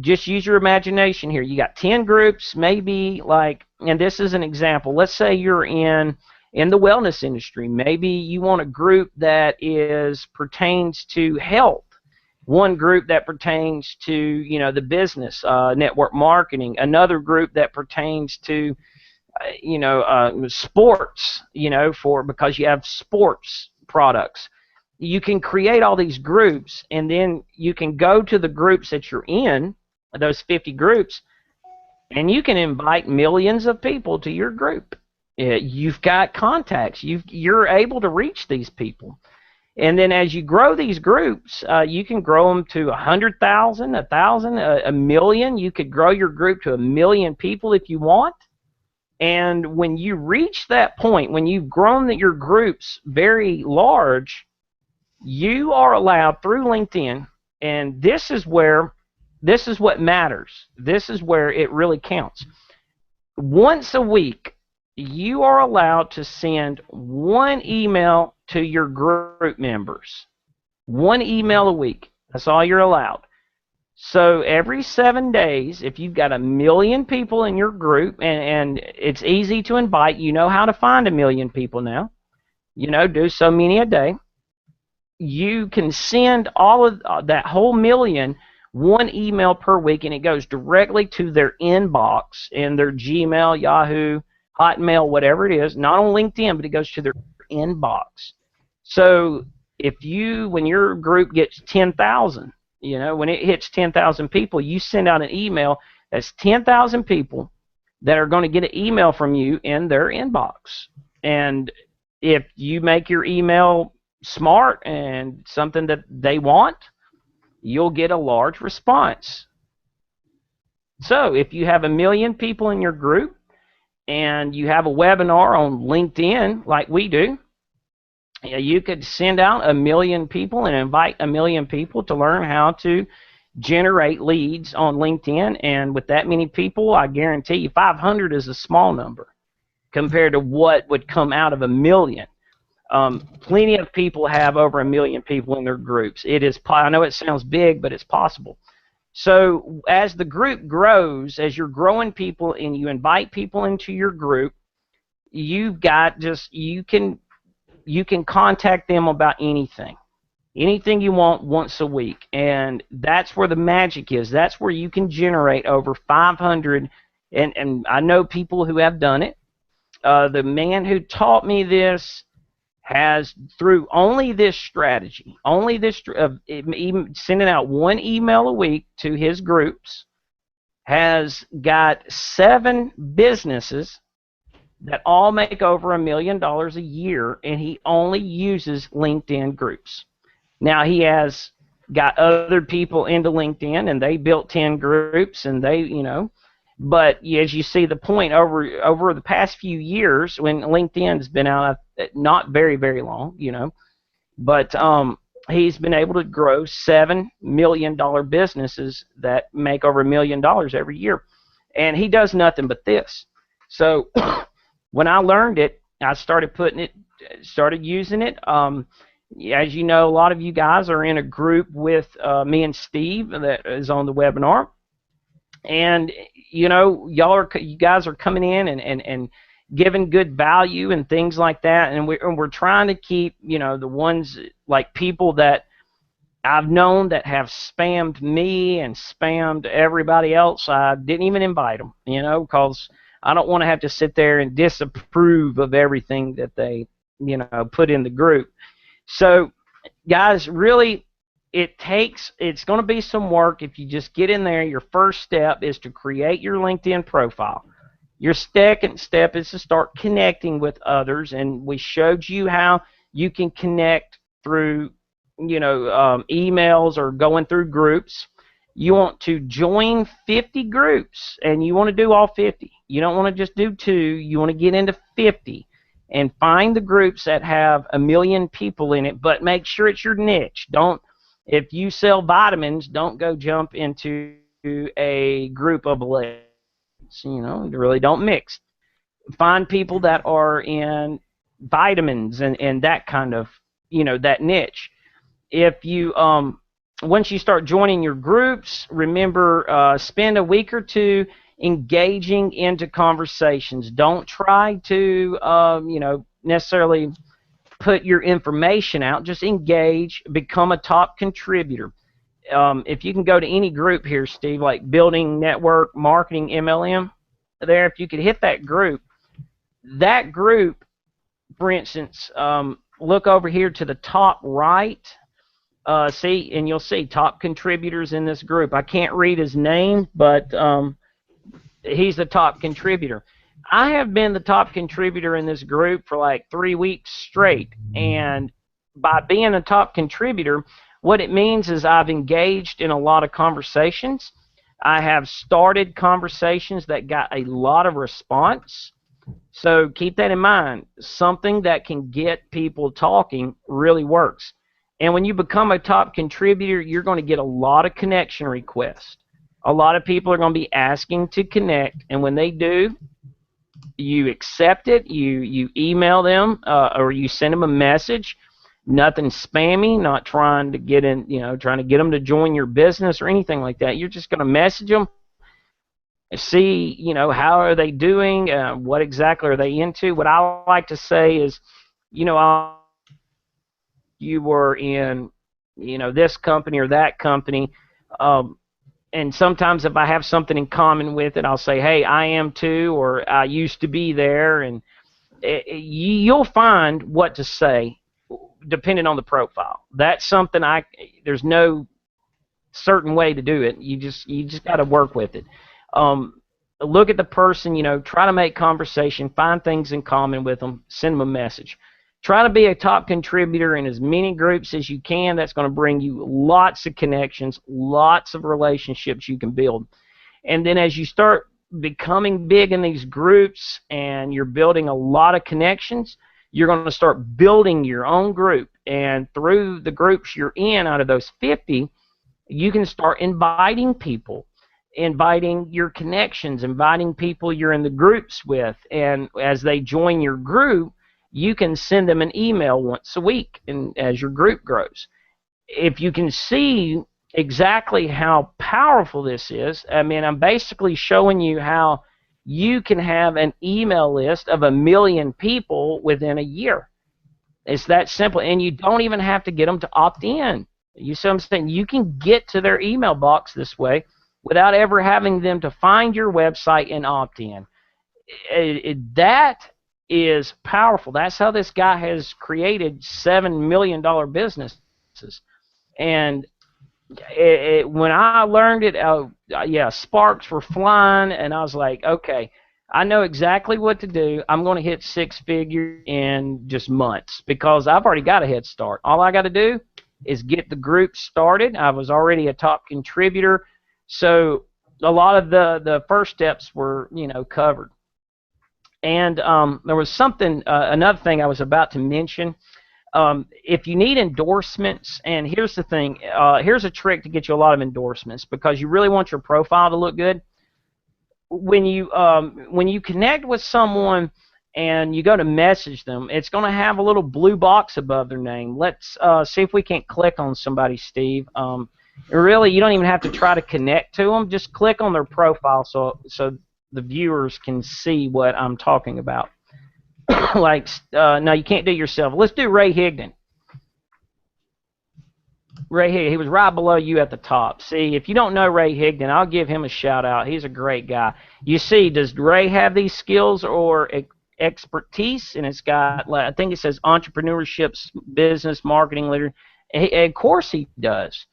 just use your imagination here. You got 10 groups, maybe, like, and this is an example. Let's say you're in in the wellness industry. Maybe you want a group that pertains to health, one group that pertains to, the business, network marketing, another group that pertains to, sports, because you have sports products. You can create all these groups, and then you can go to the groups that you're in, those 50 groups, and you can invite millions of people to your group. You've got contacts. You're able to reach these people. And then as you grow these groups, you can grow them to 100,000, 1,000, a million. You could grow your group to 1,000,000 people if you want. And when you reach that point, when you've grown your groups very large, you are allowed through LinkedIn, and this is what matters. This is where it really counts. Once a week, you are allowed to send one email to your group members. One email a week. That's all you're allowed. So every 7 days, if you've got 1,000,000 people in your group, and it's easy to invite, you know how to find 1,000,000 people now, do so many a day, you can send all of that whole million one email per week, and it goes directly to their inbox in their Gmail, Yahoo, Hotmail, whatever it is, not on LinkedIn, but it goes to their inbox. So when your group gets 10,000, when it hits 10,000 people, you send out an email. That's 10,000 people that are going to get an email from you in their inbox. And if you make your email smart and something that they want, you'll get a large response. So if you have 1,000,000 people in your group and you have a webinar on LinkedIn like we do, you could send out 1,000,000 people and invite 1,000,000 people to learn how to generate leads on LinkedIn. And with that many people, I guarantee you 500 is a small number compared to what would come out of 1,000,000. Plenty of people have over 1,000,000 people in their groups. I know it sounds big, but it's possible. So as the group grows, as you're growing people and you invite people into your group, you can contact them about anything you want once a week. And that's where the magic is. That's where you can generate over 500, and I know people who have done it. The man who taught me this has, through only this strategy, even sending out one email a week to his groups, has got 7 businesses that all make over $1,000,000 a year, and he only uses LinkedIn groups. Now he has got other people into LinkedIn, and they built 10 groups, and but as you see the point, over the past few years, when LinkedIn has been out, not very, very long, but he's been able to grow $7 million businesses that make over $1,000,000 every year. And he does nothing but this. So when I learned it, I started using it. As you know, a lot of you guys are in a group with me and Steve that is on the webinar. And you guys are coming in and giving good value and things like that, and we're trying to keep the ones, like people that I've known that have spammed me and spammed everybody else. I didn't even invite them, because I don't want to have to sit there and disapprove of everything that they put in the group. So guys, really, it's going to be some work. If you just get in there, your first step is to create your LinkedIn profile. Your second step is to start connecting with others, and we showed you how you can connect through emails or going through groups. You want to join 50 groups, and you want to do all 50. You don't want to just do 2. You want to get into 50 and find the groups that have 1,000,000 people in it, but make sure it's your niche. If you sell vitamins, don't go jump into a group of legs. Really don't mix. Find people that are in vitamins and that kind of, that niche. If you once you start joining your groups, remember, spend a week or 2 engaging into conversations. Don't try to necessarily put your information out. Just engage, become a top contributor. If you can go to any group here, Steve, like building network marketing MLM, there, if you could hit that group, for instance, look over here to the top right, see, and you'll see top contributors in this group. I can't read his name, but he's the top contributor. I have been the top contributor in this group for like 3 weeks straight, and by being a top contributor, what it means is I've engaged in a lot of conversations. I have started conversations that got a lot of response. So keep that in mind. Something that can get people talking really works. And when you become a top contributor, you're going to get a lot of connection requests. A lot of people are going to be asking to connect, and when they do, you accept it, you email them, or you send them a message. Nothing spammy, not trying to get in, trying to get them to join your business or anything like that. You're just going to message them, see, how are they doing, what exactly are they into. What I like to say is, you were in, this company or that company, and sometimes if I have something in common with it, I'll say, hey, I am too, or I used to be there, and you'll find what to say depending on the profile. That's something there's no certain way to do it. You just got to work with it. Look at the person, try to make conversation, find things in common with them, send them a message. Try to be a top contributor in as many groups as you can. That's going to bring you lots of connections, lots of relationships you can build. And then as you start becoming big in these groups and you're building a lot of connections, you're going to start building your own group. And through the groups you're in, out of those 50, you can start inviting people, inviting your connections, inviting people you're in the groups with. And as they join your group, you can send them an email once a week, and as your group grows. If you can see exactly how powerful this is, I'm basically showing you how you can have an email list of 1 million people within a year. It's that simple, and you don't even have to get them to opt in. You see what I'm saying? You can get to their email box this way without ever having them to find your website and opt in. That is powerful. That's how this guy has created $7 million businesses. And when I learned it, sparks were flying, and I was like, okay, I know exactly what to do. I'm going to hit 6 figures in just months because I've already got a head start. All I got to do is get the group started. I was already a top contributor, so a lot of the first steps were covered. And there was something, another thing I was about to mention. If you need endorsements, and here's the thing, here's a trick to get you a lot of endorsements because you really want your profile to look good. When you connect with someone and you go to message them, it's going to have a little blue box above their name. Let's see if we can't click on somebody, Steve. Really, you don't even have to try to connect to them. Just click on their profile so the viewers can see what I'm talking about. No, you can't do it yourself. Let's do Ray Higdon. Ray Higdon, he was right below you at the top. See, if you don't know Ray Higdon, I'll give him a shout out. He's a great guy. You see, does Ray have these skills or expertise? And it's got, I think it says entrepreneurship, business, marketing leader. Of course he does.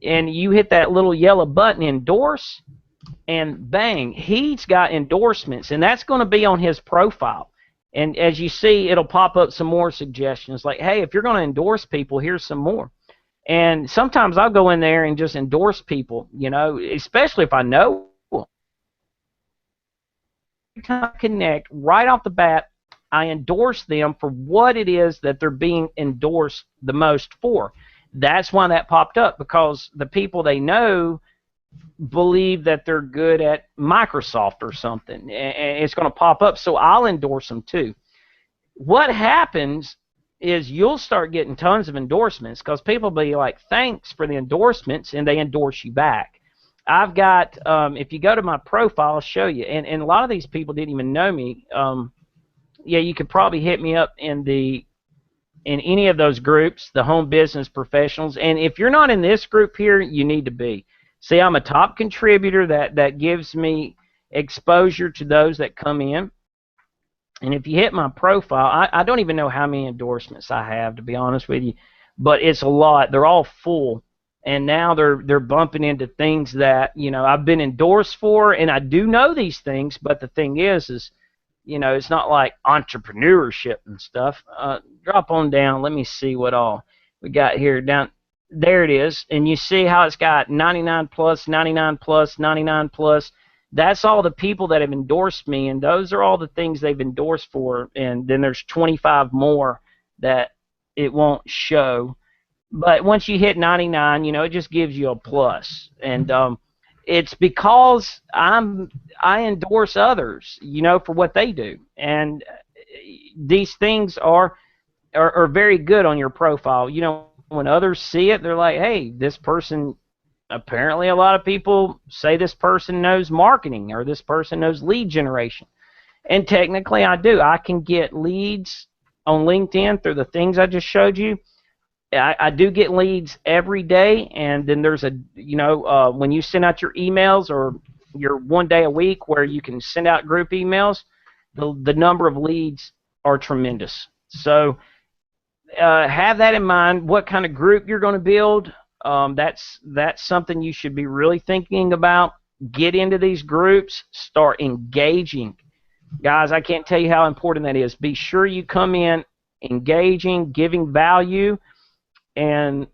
And you hit that little yellow button, endorse, and bang, he's got endorsements, and that's going to be on his profile. And as you see, it'll pop up some more suggestions like, hey, if you're going to endorse people, here's some more. And sometimes I'll go in there and just endorse people, especially if I know them. Every time I connect, right off the bat, I endorse them for what it is that they're being endorsed the most for. That's why that popped up, because the people they know believe that they're good at Microsoft or something, and it's going to pop up, so I'll endorse them too. What happens is you'll start getting tons of endorsements because people be like, thanks for the endorsements, and they endorse you back. I've got, if you go to my profile, I'll show you, and a lot of these people didn't even know me. yeah, you could probably hit me up in any of those groups, the home business professionals. And if you're not in this group here, you need to be. See, I'm a top contributor. That gives me exposure to those that come in. And if you hit my profile, I don't even know how many endorsements I have, to be honest with you, but it's a lot. They're all full, and now they're bumping into things that I've been endorsed for, and I do know these things. But the thing is it's not like entrepreneurship and stuff. Drop on down. Let me see what all we got here. Down there it is, and you see how it's got 99 plus, 99 plus, 99 plus. That's all the people that have endorsed me, and those are all the things they've endorsed for. And then there's 25 more that it won't show. But once you hit 99, it just gives you a plus. And it's because I endorse others, for what they do. And these things are very good on your profile. When others see it, they're like, hey, this person, apparently a lot of people say this person knows marketing or this person knows lead generation. And technically I do. I can get leads on LinkedIn through the things I just showed you. I do get leads every day, and then there's when you send out your emails or your 1 day a week where you can send out group emails, the number of leads are tremendous. So have that in mind. What kind of group you're going to build? That's something you should be really thinking about. Get into these groups. Start engaging. Guys, I can't tell you how important that is. Be sure you come in engaging, giving value, and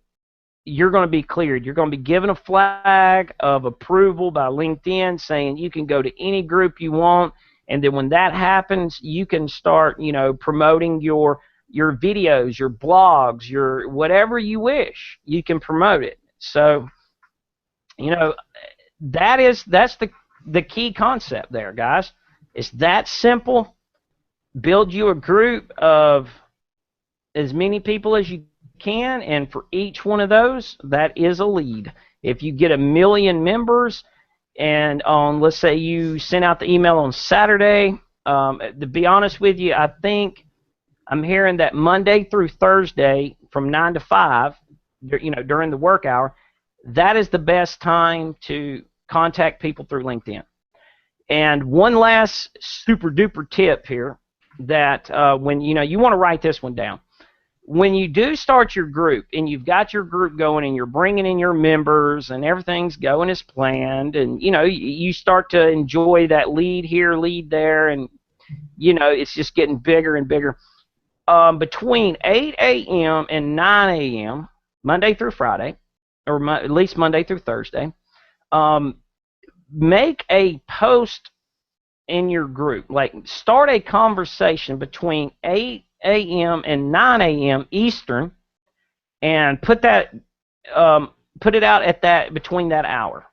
you're going to be cleared. You're going to be given a flag of approval by LinkedIn saying you can go to any group you want. And then when that happens, you can start, promoting your videos, your blogs, your whatever you wish. You can promote it. So, that's the key concept there, guys. It's that simple. Build you a group of as many people as you can, and for each one of those, that is a lead. If you get 1 million members, and let's say you send out the email on Saturday, to be honest with you, I think I'm hearing that Monday through Thursday from 9 to 5, during the work hour, that is the best time to contact people through LinkedIn. And one last super duper tip here, that when you want to write this one down. When you do start your group and you've got your group going and you're bringing in your members and everything's going as planned, and you start to enjoy that lead here, lead there, and it's just getting bigger and bigger. Between 8 a.m. and 9 a.m. Monday through Friday, or at least Monday through Thursday, make a post in your group. Like, start a conversation between 8 a.m. and 9 a.m. Eastern, and put it out at that between that hour.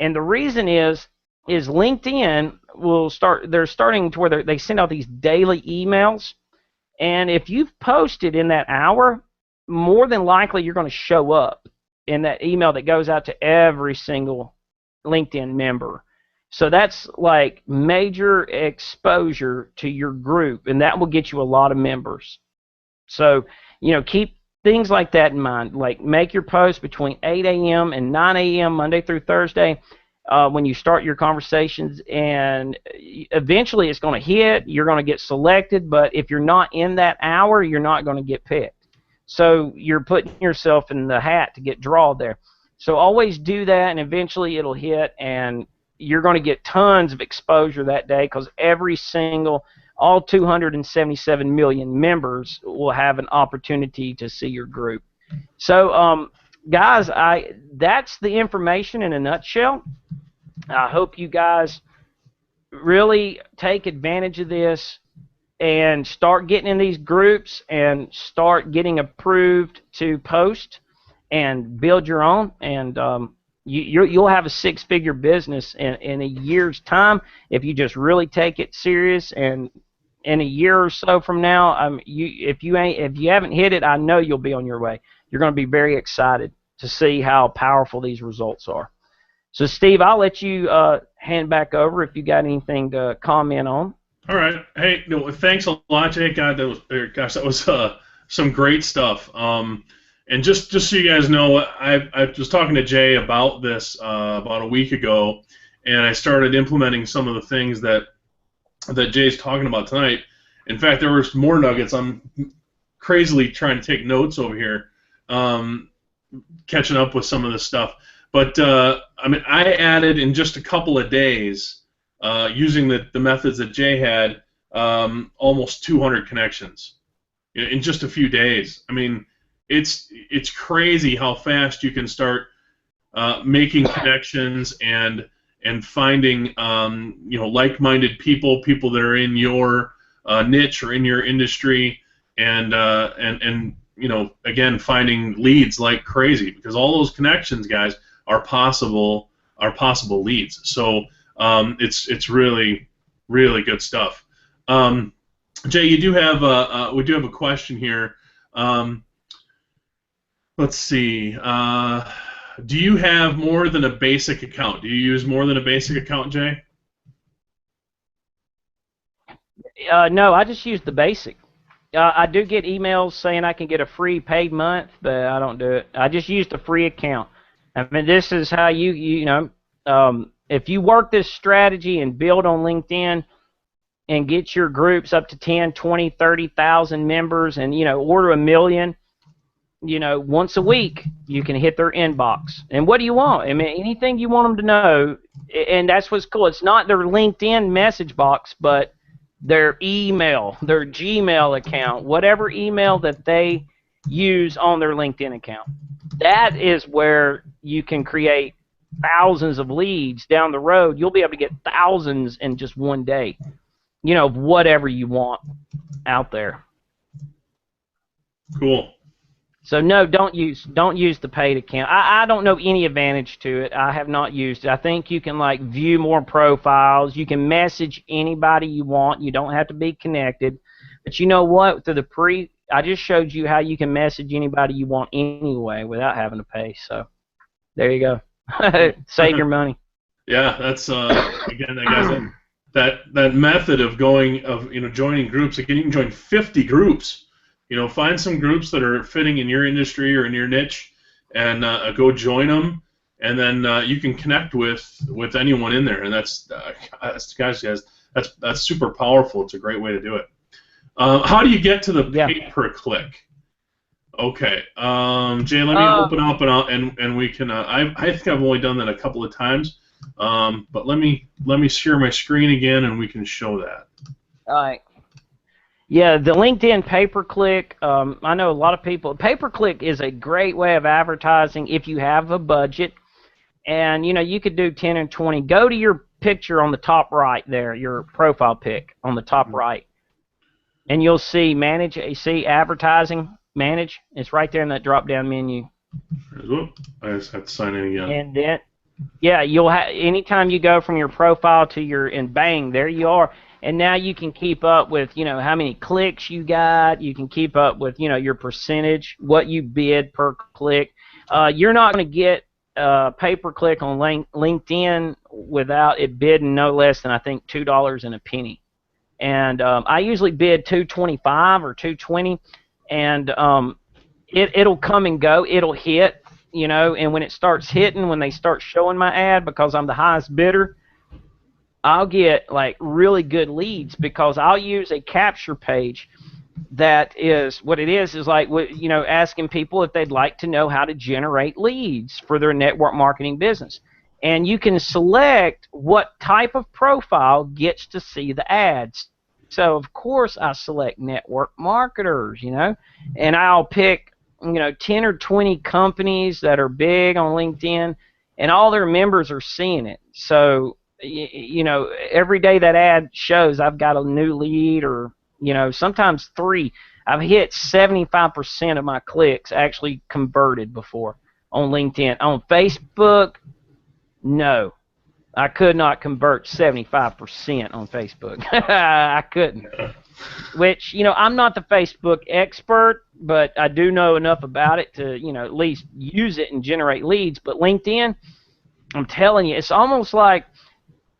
And the reason is LinkedIn will start. They're starting to where they send out these daily emails, and if you've posted in that hour, more than likely you're going to show up in that email that goes out to every single LinkedIn member. So that's like major exposure to your group, and that will get you a lot of members. So, keep things like that in mind. Like, make your post between 8 a.m. and 9 a.m. Monday through Thursday when you start your conversations, and eventually it's going to hit. You're going to get selected, but if you're not in that hour, you're not going to get picked. So you're putting yourself in the hat to get drawn there. So always do that, and eventually it'll hit, and you're going to get tons of exposure that day, because all 277 million members will have an opportunity to see your group. So, guys, that's the information in a nutshell. I hope you guys really take advantage of this and start getting in these groups and start getting approved to post and build your own, and you'll have a six-figure business in a year's time if you just really take it serious. And in a year or so from now, if you haven't hit it, I know you'll be on your way. You're going to be very excited to see how powerful these results are. So, Steve, I'll let you hand back over if you got anything to comment on. All right. Hey, no, thanks a lot, Jake. That was some great stuff. And just so you guys know, I was talking to Jay about this about a week ago, and I started implementing some of the things that Jay's talking about tonight. In fact, there were more nuggets. I'm crazily trying to take notes over here, um, catching up with some of this stuff. But I mean, I added in just a couple of days, using the methods that Jay had, almost 200 connections in just a few days. I mean, it's crazy how fast you can start making connections and finding like-minded people that are in your niche or in your industry, and again, finding leads like crazy, because all those connections, guys, are possible leads. So it's really really good stuff. Um, Jay, we do have a question here. Um, let's see. Do you have more than a basic account? Do you use more than a basic account, Jay? No, I just use the basic. I do get emails saying I can get a free paid month, but I don't do it. I just use the free account. I mean, this is how if you work this strategy and build on LinkedIn and get your groups up to 10, 20, 30,000 members, and order 1 million, once a week, you can hit their inbox. And what do you want? I mean, anything you want them to know, and that's what's cool. It's not their LinkedIn message box, but their email, their Gmail account, whatever email that they use on their LinkedIn account. That is where you can create thousands of leads down the road. You'll be able to get thousands in just one day, of whatever you want out there. Cool. So no, don't use the paid account. I don't know any advantage to it. I have not used it. I think you can view more profiles. You can message anybody you want. You don't have to be connected. But you know what? I just showed you how you can message anybody you want anyway without having to pay. So there you go. Save your money. Yeah, that's again, guys, that method of joining groups. Again, you can join 50 groups. Find some groups that are fitting in your industry or in your niche, and go join them, and then you can connect with anyone in there, and that's guys, that's super powerful. It's a great way to do it. How do you get to the pay per click? Okay, Jay, let me open up and we can. I think I've only done that a couple of times, but let me share my screen again, and we can show that. All right. Yeah, the LinkedIn pay-per-click, I know a lot of people. Pay-per-click is a great way of advertising if you have a budget. And, you could do 10 and 20. Go to your picture on the top right there, your profile pic on the top right. And you'll see advertising, manage. It's right there in that drop-down menu. I just have to sign in again. And then, you'll have, anytime you go from your profile to and bang, there you are. And now you can keep up with, how many clicks you got. You can keep up with, your percentage, what you bid per click. You're not going to get pay-per-click on LinkedIn without it bidding no less than, I think, $2 and a penny. And I usually bid $2.25 or $2.20, and it'll come and go. It'll hit, and when it starts hitting, when they start showing my ad, because I'm the highest bidder, I'll get really good leads, because I'll use a capture page that is what it is asking people if they'd like to know how to generate leads for their network marketing business. And you can select what type of profile gets to see the ads. So of course I select network marketers, and I'll pick 10 or 20 companies that are big on LinkedIn, and all their members are seeing it. So every day that ad shows, I've got a new lead, or sometimes 3. I've hit 75% of my clicks actually converted before on LinkedIn. On Facebook, no, I could not convert 75% on Facebook. I couldn't. Which, I'm not the Facebook expert, but I do know enough about it to, at least use it and generate leads. But LinkedIn, I'm telling you, it's almost like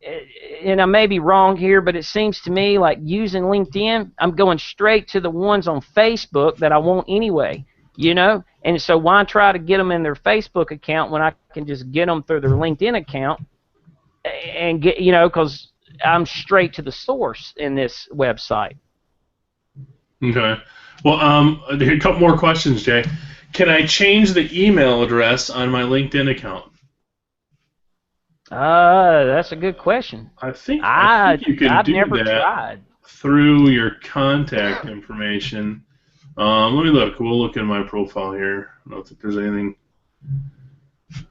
and I may be wrong here, but it seems to me like using LinkedIn, I'm going straight to the ones on Facebook that I want anyway, you know? And so why try to get them in their Facebook account when I can just get them through their LinkedIn account and get, you know, because I'm straight to the source in this website. Okay. Well, a couple more questions, Jay. Can I change the email address on my LinkedIn account? That's a good question. I think you can I've do never that tried. through your contact information. Let me look. We'll look in my profile here. I don't think there's anything.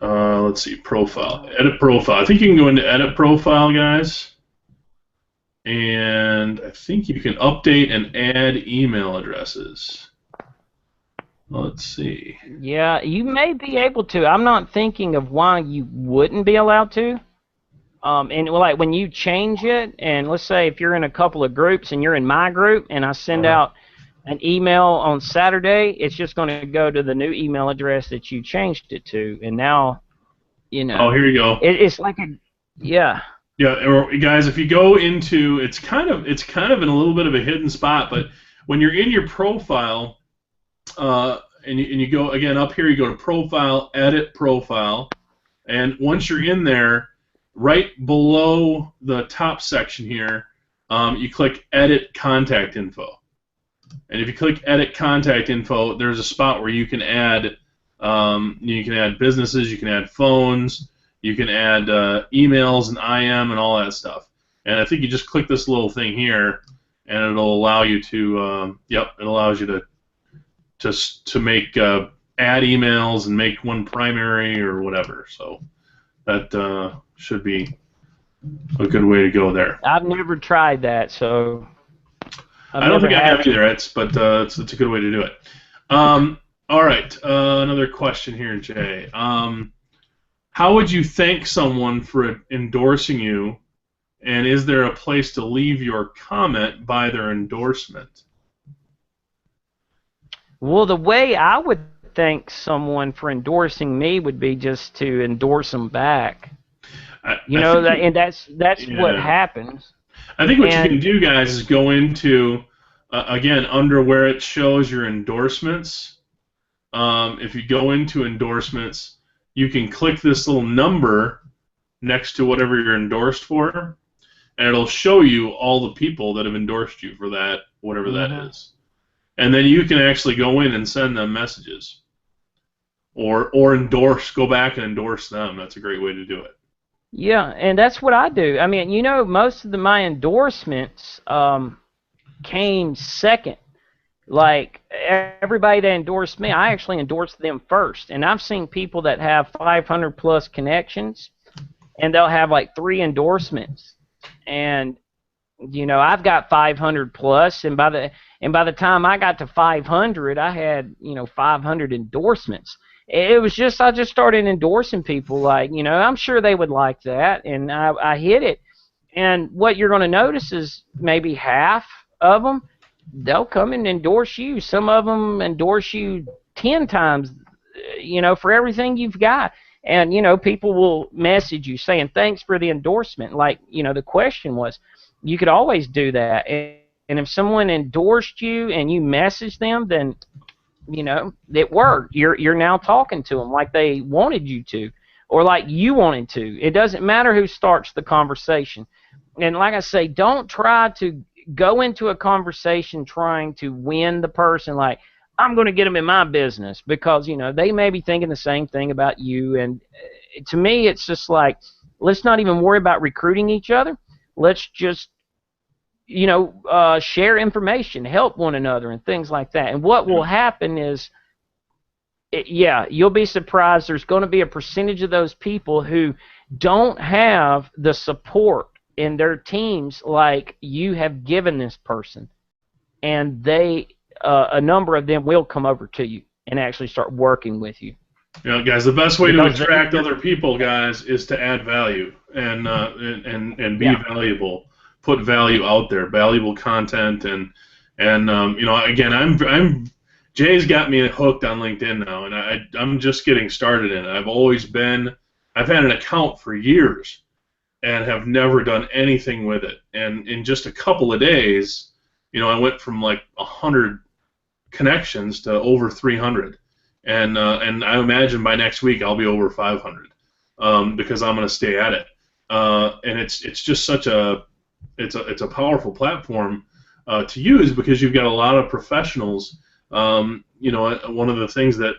Let's see. Profile. Edit profile. I think you can go into edit profile, guys. And I think you can update and add email addresses. Let's see. Yeah, you may be able to. I'm not thinking of why you wouldn't be allowed to. And like when you change it, and let's say if you're in a couple of groups and you're in my group, and I send out an email on Saturday, it's just going to go to the new email address that you changed it to, and now, you Oh, know, here you go. it's like a, yeah. Yeah, or guys, if you go into, it's kind of in a little bit of a hidden spot, but when you're in your profile, and you go again up here, you go to profile, edit profile, and once you're in there, right below the top section here, you click edit contact info, and if you click edit contact info, there's a spot where you can add businesses, you can add phones. You can add emails and IM and all that stuff. And I think you just click this little thing here, and it'll allow you to, it allows you to make add emails and make one primary or whatever. So that should be a good way to go there. I've never tried that, so I don't think I have either. But it's a good way to do it. All right, another question here, Jay. How would you thank someone for endorsing you, and is there a place to leave your comment by their endorsement? Well, the way I would thank someone for endorsing me would be just to endorse them back. And that's what happens. I think what you can do, guys, is go into again under where it shows your endorsements. If you go into endorsements, you can click this little number next to whatever you're endorsed for, and it'll show you all the people that have endorsed you for that, whatever that is. And then you can actually go in and send them messages. Or go back and endorse them. That's a great way to do it. Yeah, and that's what I do. I mean, most of my endorsements came second. Like, everybody that endorsed me, I actually endorsed them first. And I've seen people that have 500 plus connections, and they'll have like 3 endorsements. And, I've got 500 plus, and by the time I got to 500, I had, 500 endorsements. It was just, I just started endorsing people like, I'm sure they would like that, and I hit it. And what you're going to notice is maybe half of them, they'll come and endorse you. Some of them endorse you 10 times, for everything you've got. And, people will message you saying, thanks for the endorsement. Like, the question was, you could always do that. And if someone endorsed you and you message them, then, it worked. You're now talking to them like they wanted you to, or like you wanted to. It doesn't matter who starts the conversation. And like I say, don't try to go into a conversation trying to win the person like, I'm going to get them in my business, because, they may be thinking the same thing about you. And to me, it's just like, let's not even worry about recruiting each other. Let's just, share information, help one another, and things like that. And what will happen is, you'll be surprised. There's going to be a percentage of those people who don't have the support in their teams like you have given this person, and a number of them will come over to you and actually start working with you. Guys, the best way to attract other people, guys, is to add value and be valuable. Put value out there, valuable content, and again, Jay's got me hooked on LinkedIn now, and I'm just getting started in it. I've had an account for years. and have never done anything with it. And in just a couple of days, I went from like 100 connections to over 300, and I imagine by next week I'll be over 500, because I'm going to stay at it. And it's just such a powerful platform to use, because you've got a lot of professionals. One of the things that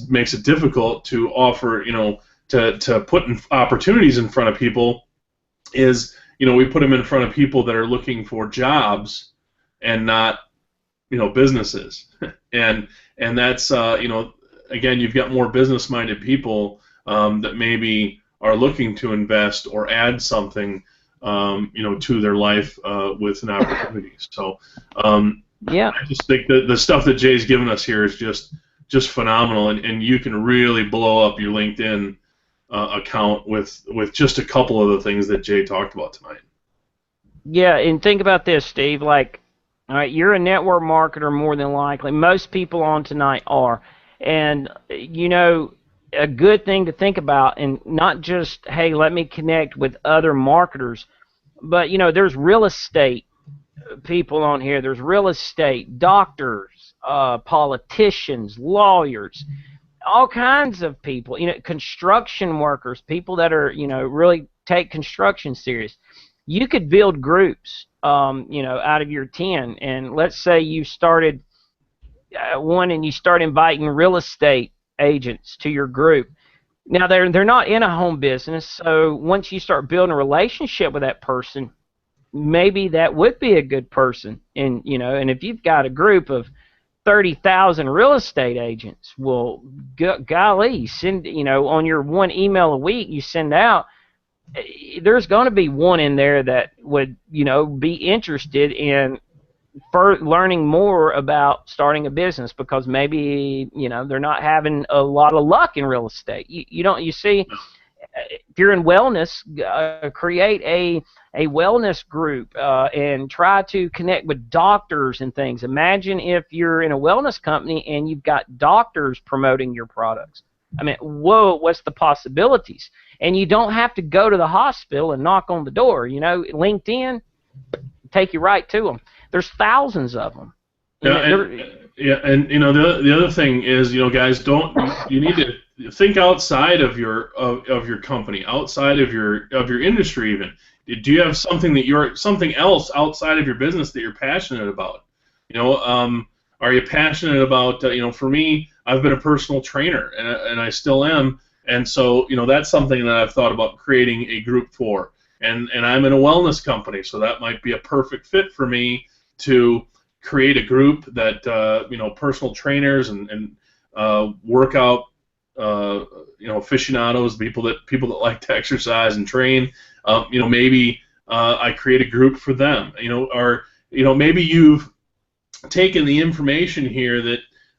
makes it difficult to offer, to put opportunities in front of people is, we put them in front of people that are looking for jobs and not, businesses. and that's, again, you've got more business-minded people that maybe are looking to invest or add something, to their life with an opportunity. So, Yeah. I just think that the stuff that Jay's given us here is just phenomenal, and you can really blow up your LinkedIn account with just a couple of the things that Jay talked about tonight. Yeah, and think about this, Steve. Like, all right, you're a network marketer more than likely. Most people on tonight are. And, a good thing to think about, and not just, hey, let me connect with other marketers, but, there's real estate people on here. There's real estate, doctors, politicians, lawyers, all kinds of people, construction workers, people that are, really take construction serious. You could build groups, out of your 10, and let's say you started one and you start inviting real estate agents to your group. Now they're not in a home business, so once you start building a relationship with that person, maybe that would be a good person. And if you've got a group of 30,000 real estate agents, well, golly, send, on your one email a week you send out, there's going to be one in there that would, be interested in learning more about starting a business, because maybe, they're not having a lot of luck in real estate. You see, if you're in wellness, create a wellness group, and try to connect with doctors and things. Imagine if you're in a wellness company and you've got doctors promoting your products. I mean, whoa, what's the possibilities? And you don't have to go to the hospital and knock on the door. LinkedIn, take you right to them. There's thousands of them. And the other thing is, guys, you need to think outside of your company, outside of your industry even. Do you have something else outside of your business that you're passionate about? Are you passionate about, for me, I've been a personal trainer, and I still am, and so, that's something that I've thought about creating a group for. And I'm in a wellness company, so that might be a perfect fit for me to create a group that, personal trainers and workout, aficionados, people that like to exercise and train. Maybe I create a group for them. Or maybe you've taken the information here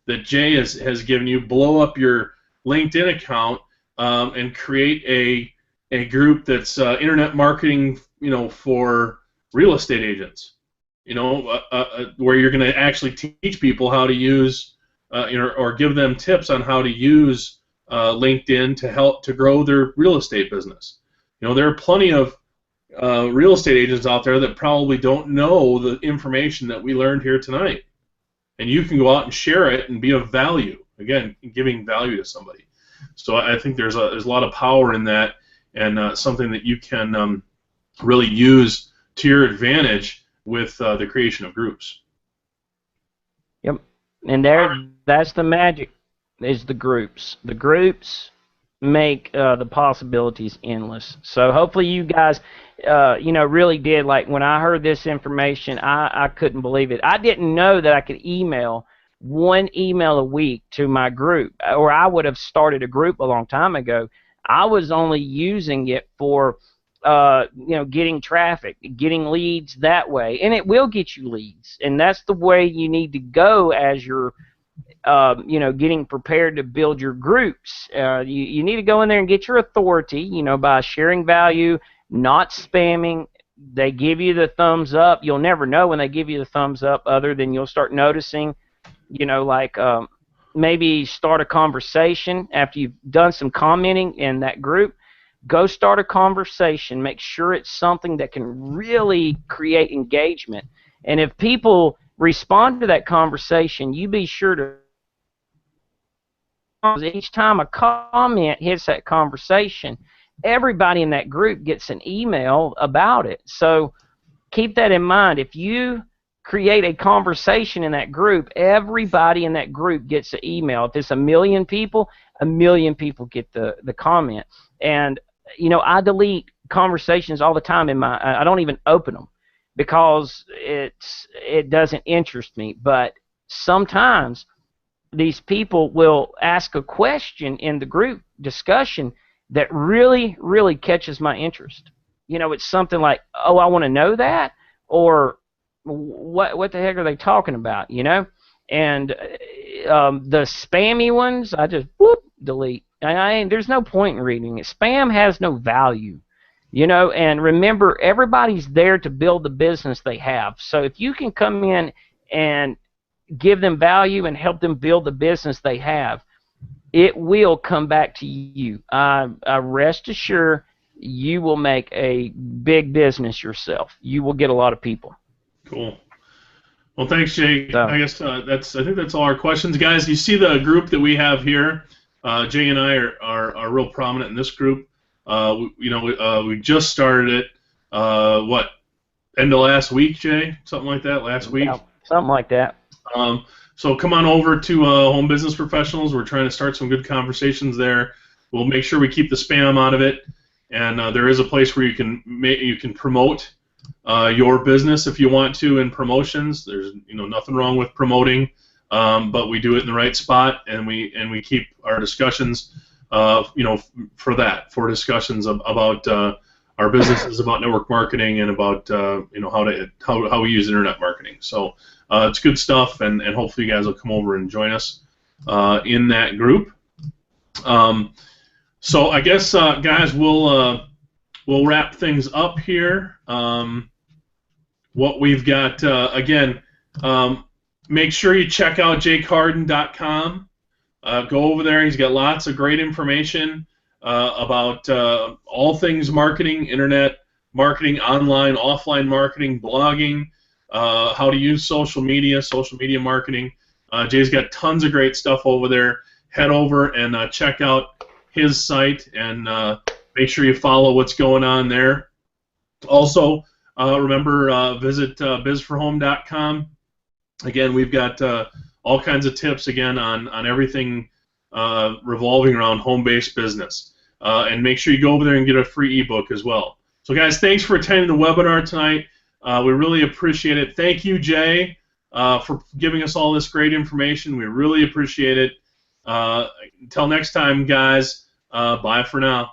that Jay has given you, blow up your LinkedIn account, and create a group that's internet marketing, for real estate agents. Where you're going to actually teach people how to use, or give them tips on how to use LinkedIn to help to grow their real estate business. There are plenty of real estate agents out there that probably don't know the information that we learned here tonight, and you can go out and share it and be of value. Again, giving value to somebody. So I think there's a lot of power in that, and something that you can really use to your advantage with the creation of groups. Yep. And that's the magic, is the groups. The groups make the possibilities endless. So hopefully you guys, really did. Like, when I heard this information, I couldn't believe it. I didn't know that I could email one email a week to my group, or I would have started a group a long time ago. I was only using it for getting traffic, getting leads that way, and it will get you leads, and that's the way you need to go as you're getting prepared to build your groups. You need to go in there and get your authority, by sharing value, not spamming. They give you the thumbs up. You'll never know when they give you the thumbs up, other than you'll start noticing, maybe start a conversation after you've done some commenting in that group. Go start a conversation. Make sure it's something that can really create engagement. And if people respond to that conversation, you be sure to, each time a comment hits that conversation, everybody in that group gets an email about it. So keep that in mind. If you create a conversation in that group, everybody in that group gets an email. If it's 1,000,000 people, 1,000,000 people get the comment. And I delete conversations all the time I don't even open them because it doesn't interest me. But sometimes these people will ask a question in the group discussion that really, really catches my interest. It's something like, oh, I want to know that, or what the heck are they talking about, And the spammy ones, I just delete. There's no point in reading it. Spam has no value, And remember, everybody's there to build the business they have. So if you can come in and give them value and help them build the business they have, it will come back to you. I rest assured you will make a big business yourself. You will get a lot of people. Cool. Well, thanks, Jay. So, I guess I think that's all our questions, guys. You see the group that we have here. Jay and I are real prominent in this group. We just started it. End of last week, Jay? Something like that. Last week. Yeah, something like that. So come on over to Home Business Professionals. We're trying to start some good conversations there. We'll make sure we keep the spam out of it, and there is a place where you can promote your business if you want to in promotions. There's nothing wrong with promoting, but we do it in the right spot, and we keep our discussions for discussions about our businesses, about network marketing, and about how we use internet marketing. So it's good stuff, and hopefully you guys will come over and join us in that group. So I guess guys, we'll wrap things up here. What we've got again, make sure you check out jaycarden.com. Go over there. He's got lots of great information about all things marketing, internet marketing, online, offline marketing, blogging, how to use social media marketing. Jay's got tons of great stuff over there. Head over and check out his site and make sure you follow what's going on there. Also, remember, visit bizforhome.com. Again, we've got all kinds of tips again on everything revolving around home-based business. And make sure you go over there and get a free ebook as well. So guys, thanks for attending the webinar tonight. We really appreciate it. Thank you, Jay, for giving us all this great information. We really appreciate it. Until next time, guys, bye for now.